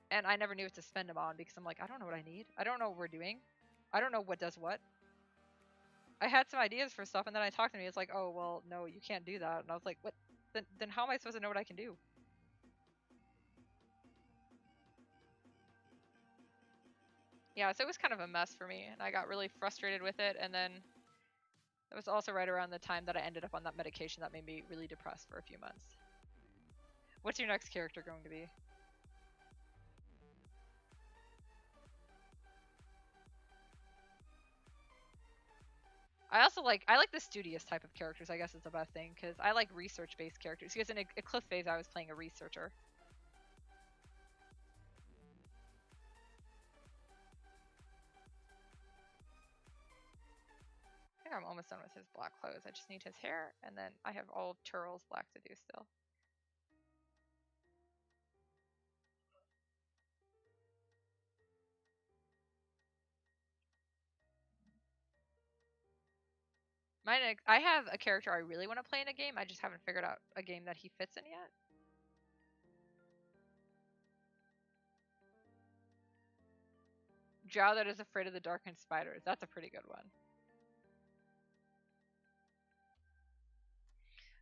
And I never knew what to spend them on because I'm like, I don't know what I need. I don't know what we're doing. I don't know what does what. I had some ideas for stuff, and then I talked to me. It's like, oh, well, no, you can't do that. And I was like, what? Then how am I supposed to know what I can do? Yeah, so it was kind of a mess for me, and I got really frustrated with it. And then it was also right around the time that I ended up on that medication that made me really depressed for a few months. What's your next character going to be? I also like the studious type of characters. I guess is the best thing because I like research-based characters. Because in Eclipse phase, I was playing a researcher. I think I'm almost done with his black clothes. I just need his hair, and then I have all of Tural's black to do still. I have a character I really want to play in a game. I just haven't figured out a game that he fits in yet. Drow that is afraid of the dark and spiders. That's a pretty good one.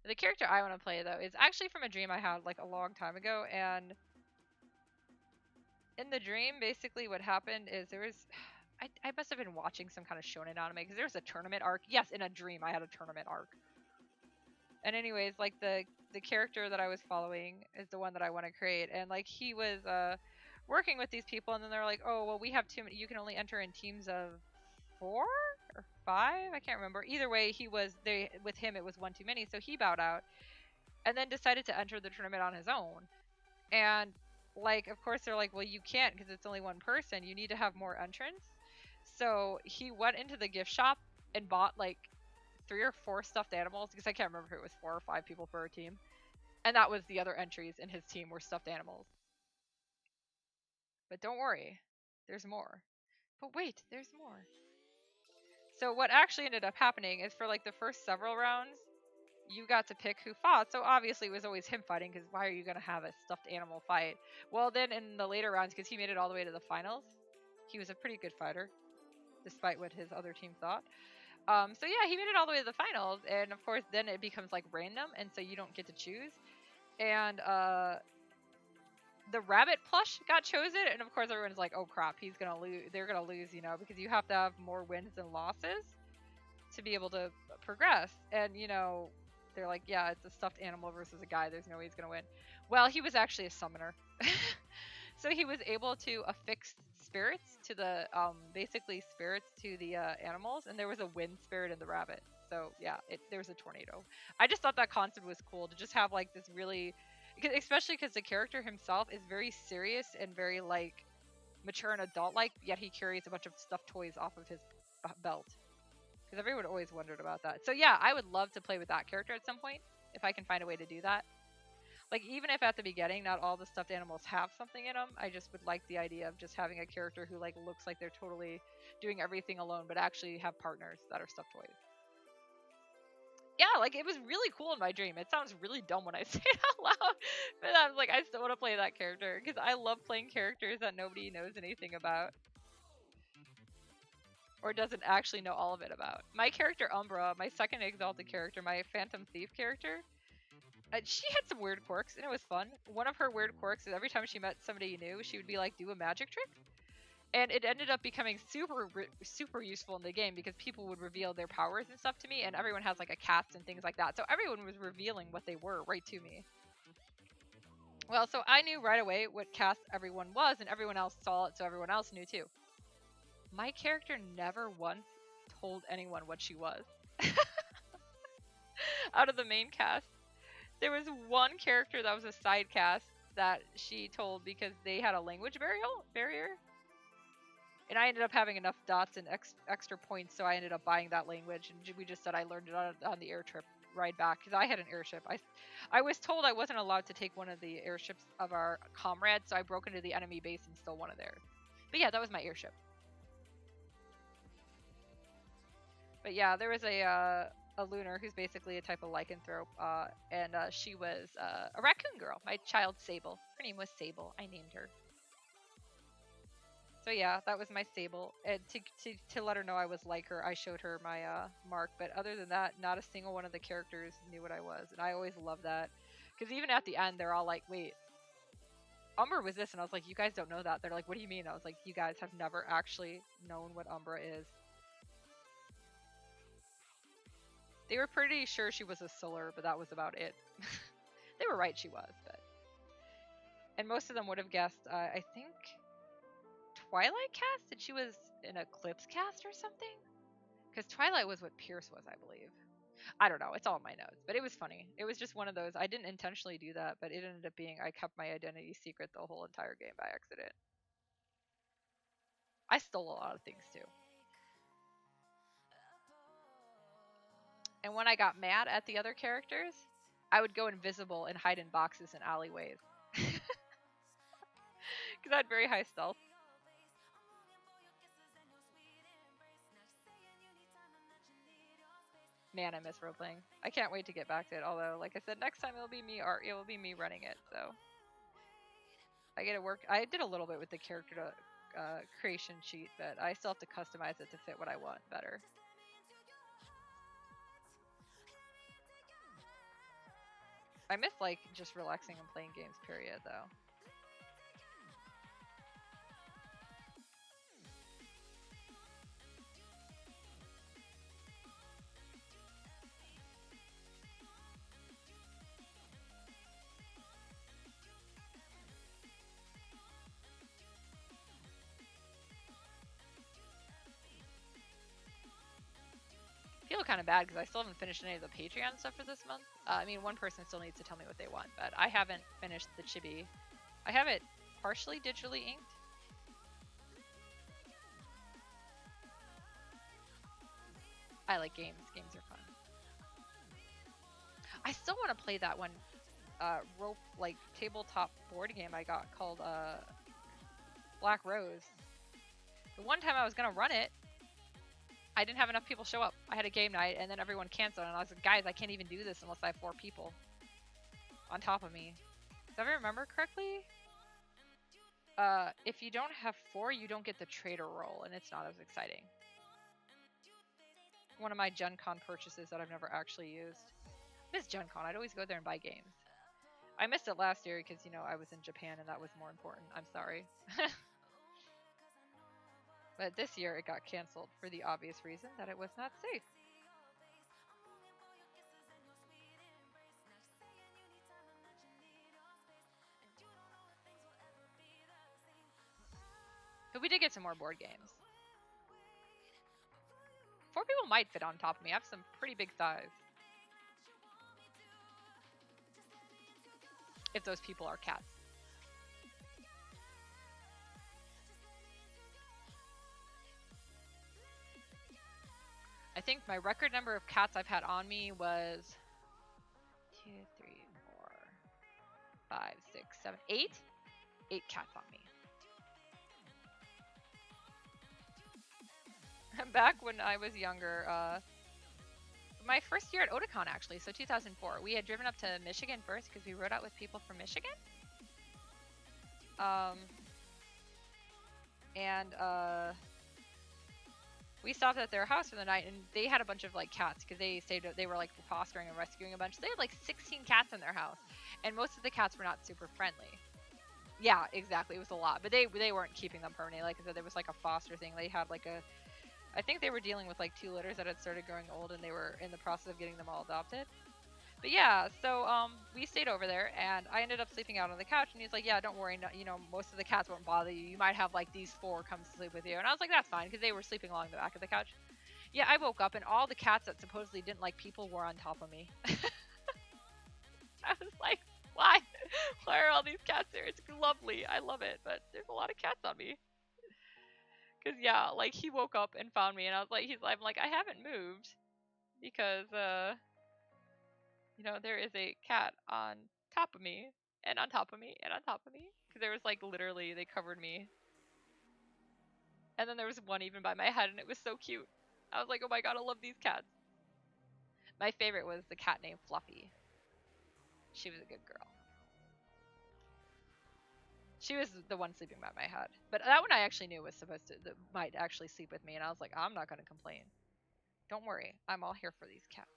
The character I want to play though is actually from a dream I had like a long time ago, and in the dream, basically what happened is there was I must have been watching some kind of shonen anime because there was a tournament arc. Yes, in a dream I had a tournament arc. And anyways, like the character that I was following is the one that I want to create, and like he was working with these people, and then they're like, oh well, we have too many. You can only enter in teams of 4 or 5. I can't remember. Either way, he was they with him. It was one too many, so he bowed out, and then decided to enter the tournament on his own. And like, of course, they're like, well, you can't because it's only one person. You need to have more entrants. So he went into the gift shop and bought like 3 or 4 stuffed animals because I can't remember if it was 4 or 5 people per team. And that was the other entries in his team were stuffed animals. But don't worry, there's more. But wait, there's more. So what actually ended up happening is for like the first several rounds, you got to pick who fought. So obviously it was always him fighting because why are you going to have a stuffed animal fight? Well, then in the later rounds, because he made it all the way to the finals, he was a pretty good fighter, despite what his other team thought. So yeah, he made it all the way to the finals, and of course then it becomes like random, and so you don't get to choose. And the rabbit plush got chosen, and of course everyone's like, oh crap, he's gonna lose. They're gonna lose, you know, because you have to have more wins than losses to be able to progress. And you know, they're like, yeah, it's a stuffed animal versus a guy. There's no way he's gonna win. Well, he was actually a summoner, so he was able to affix spirits to the basically spirits to the animals, and there was a wind spirit in the rabbit. So yeah, there was a tornado. I just thought that concept was cool to just have like this really, especially because the character himself is very serious and very like mature and adult-like, yet he carries a bunch of stuffed toys off of his belt. Because everyone always wondered about that. So yeah, I would love to play with that character at some point if I can find a way to do that. Like, even if at the beginning not all the stuffed animals have something in them, I just would like the idea of just having a character who like looks like they're totally doing everything alone, but actually have partners that are stuffed toys. Yeah, like it was really cool in my dream. It sounds really dumb when I say it out loud, but I was like, I still want to play that character because I love playing characters that nobody knows anything about or doesn't actually know all of it about. My character Umbra, my second exalted character, my Phantom Thief character, she had some weird quirks, and it was fun. One of her weird quirks is every time she met somebody new, she would be like, do a magic trick. And it ended up becoming super useful in the game because people would reveal their powers and stuff to me, and everyone has like a cast and things like that. So everyone was revealing what they were right to me. Well, so I knew right away what cast everyone was, and everyone else saw it, so everyone else knew too. My character never once told anyone what she was. Out of the main cast. There was one character that was a side cast that she told because they had a language barrier. And I ended up having enough dots and extra points, so I ended up buying that language. And we just said I learned it on the air trip ride back because I had an airship. I was told I wasn't allowed to take one of the airships of our comrades, so I broke into the enemy base and stole one of theirs. But yeah, that was my airship. But yeah, there was a a lunar who's basically a type of lycanthrope, and she was a raccoon girl. My child Sable. Her name was Sable. I named her. So yeah, that was my Sable. And to let her know I was like her, I showed her my mark. But other than that, not a single one of the characters knew what I was, and I always loved that. Because even at the end, they're all like, "Wait, Umbra was this," and I was like, "You guys don't know that." They're like, "What do you mean?" I was like, "You guys have never actually known what Umbra is." They were pretty sure she was a Solar, but that was about it. They were right, she was, but. And most of them would have guessed, I think, Twilight cast, and she was an Eclipse cast or something? Because Twilight was what Pierce was, I believe. I don't know, it's all in my notes, but it was funny. It was just one of those, I didn't intentionally do that, but it ended up being, I kept my identity secret the whole entire game by accident. I stole a lot of things too. And when I got mad at the other characters, I would go invisible and hide in boxes and alleyways. Because I had very high stealth. Man, I miss roleplaying. I can't wait to get back to it. Although, like I said, next time it'll be me, or it will be me running it. So I get to work. I did a little bit with the character creation sheet, but I still have to customize it to fit what I want better. I miss like just relaxing and playing games. Period, though. I feel kind of bad because I still haven't finished any of the Patreon stuff for this month. I mean, one person still needs to tell me what they want, but I haven't finished the chibi. I have it partially digitally inked. I like games. Games are fun. I still want to play that one rope like tabletop board game I got called Black Rose. The one time I was gonna run it, I didn't have enough people show up. I had a game night and then everyone canceled, and I was like, guys, I can't even do this unless I have 4 people on top of me. If I remember correctly, if you don't have 4, you don't get the trader role, and it's not as exciting. One of my Gen Con purchases that I've never actually used. I miss Gen Con. I'd always go there and buy games. I missed it last year because, you know, I was in Japan and that was more important. I'm sorry. But this year it got canceled for the obvious reason that it was not safe. But we did get some more board games. 4 people might fit on top of me. I have some pretty big thighs. If those people are cats. I think my record number of cats I've had on me was 2, 3, 4, 5, 6, 7, 8. 8 cats on me. Back when I was younger, my first year at Otakon actually, so 2004, we had driven up to Michigan first because we rode out with people from Michigan. We stopped at their house for the night, and they had a bunch of like cats because they were like fostering and rescuing a bunch. So they had like 16 cats in their house, and most of the cats were not super friendly. Yeah, exactly. It was a lot, but they weren't keeping them permanently. Like I said, there was like a foster thing. They had like I think they were dealing with like 2 litters that had started growing old, and they were in the process of getting them all adopted. But yeah, so we stayed over there, and I ended up sleeping out on the couch, and he's like, yeah, don't worry, no, you know, most of the cats won't bother you. You might have like these 4 come sleep with you. And I was like, that's fine, because they were sleeping along the back of the couch. Yeah, I woke up, and all the cats that supposedly didn't like people were on top of me. I was like, why? Why are all these cats there? It's lovely. I love it, but there's a lot of cats on me. Because yeah, like he woke up and found me, and I was like, I'm like, I haven't moved because you know, there is a cat on top of me, and on top of me, and on top of me. Because there was like literally, they covered me. And then there was one even by my head, and it was so cute. I was like, oh my god, I love these cats. My favorite was the cat named Fluffy. She was a good girl. She was the one sleeping by my head. But that one I actually knew was supposed to, that might actually sleep with me. And I was like, I'm not going to complain. Don't worry. I'm all here for these cats.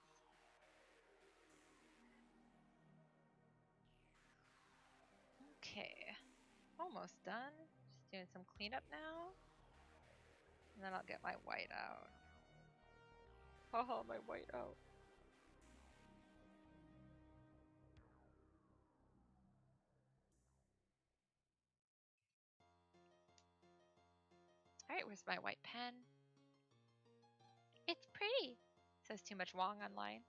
Okay. Almost done. Just doing some cleanup now. And then I'll get my white out. Haha, my white out. Alright, where's my white pen? It's pretty. Says too much Wong online.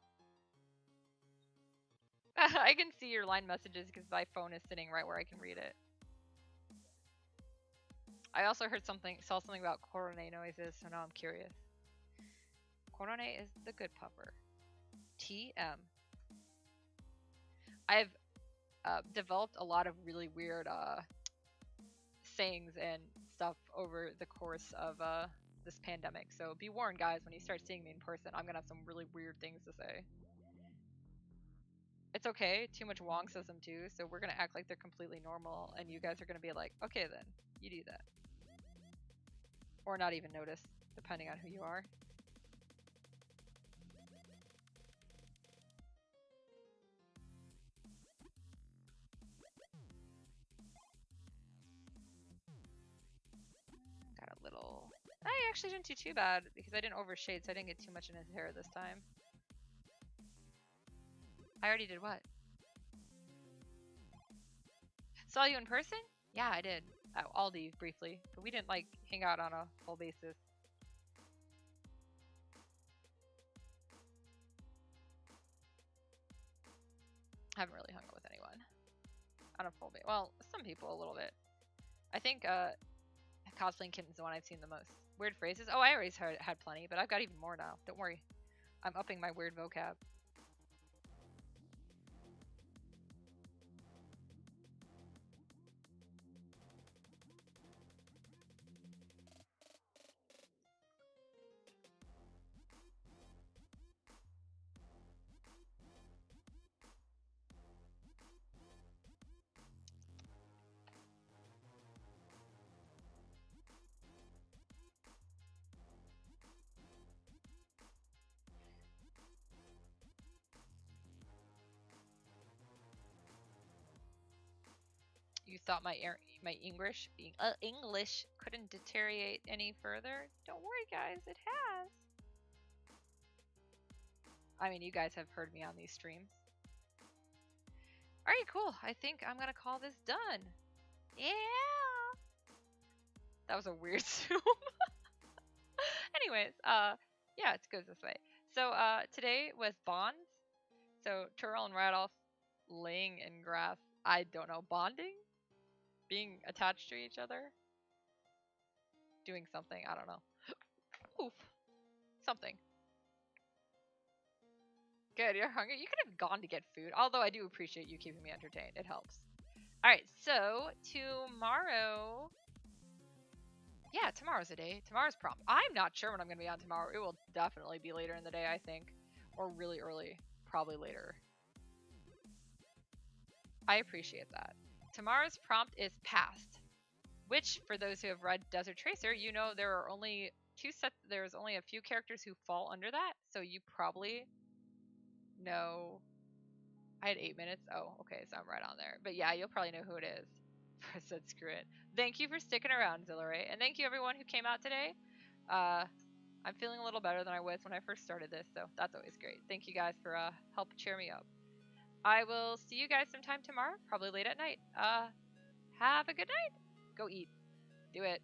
I can see your line messages because my phone is sitting right where I can read it. I also saw something about Corone noises, so now I'm curious. Corone is the good pupper. TM. I've developed a lot of really weird sayings and stuff over the course of this pandemic. So be warned, guys, when you start seeing me in person, I'm gonna have some really weird things to say. It's okay. Too much Wong says them too, so we're gonna act like they're completely normal, and you guys are gonna be like, okay then, you do that. Or not even notice, depending on who you are. Got a little... I actually didn't do too bad, because I didn't overshade, so I didn't get too much in his hair this time. I already did what? Saw you in person? Yeah, I did. At Aldi, briefly. But we didn't, like, hang out on a full basis. Haven't really hung out with anyone on a full basis. Well, some people a little bit. I think cosplaying kitten's the one I've seen the most. Weird phrases? Oh, I already had plenty, but I've got even more now. Don't worry. I'm upping my weird vocab. You thought my English couldn't deteriorate any further? Don't worry, guys, it has. I mean, you guys have heard me on these streams. Alright, cool. I think I'm gonna call this done. Yeah! That was a weird zoom. Anyways, yeah, it goes this way. So, today was bonds. So, Tural and Radulf laying in grass. I don't know, bonding? Being attached to each other? Doing something, I don't know. Oof. Something. Good, you're hungry? You could have gone to get food, although I do appreciate you keeping me entertained. It helps. Alright, so, tomorrow... Yeah, tomorrow's the day. Tomorrow's prompt. I'm not sure when I'm going to be on tomorrow. It will definitely be later in the day, I think. Or really early. Probably later. I appreciate that. Tomorrow's prompt is past. Which, for those who have read Desert Tracer, you know there are only there's only a few characters who fall under that. So you probably know... I had 8 minutes. Oh, okay, so I'm right on there. But yeah, you'll probably know who it is. I said screw it. Thank you for sticking around, Zillary. And thank you everyone who came out today. I'm feeling a little better than I was when I first started this, so that's always great. Thank you guys for help cheer me up. I will see you guys sometime tomorrow, probably late at night. Have a good night. Go eat. Do it.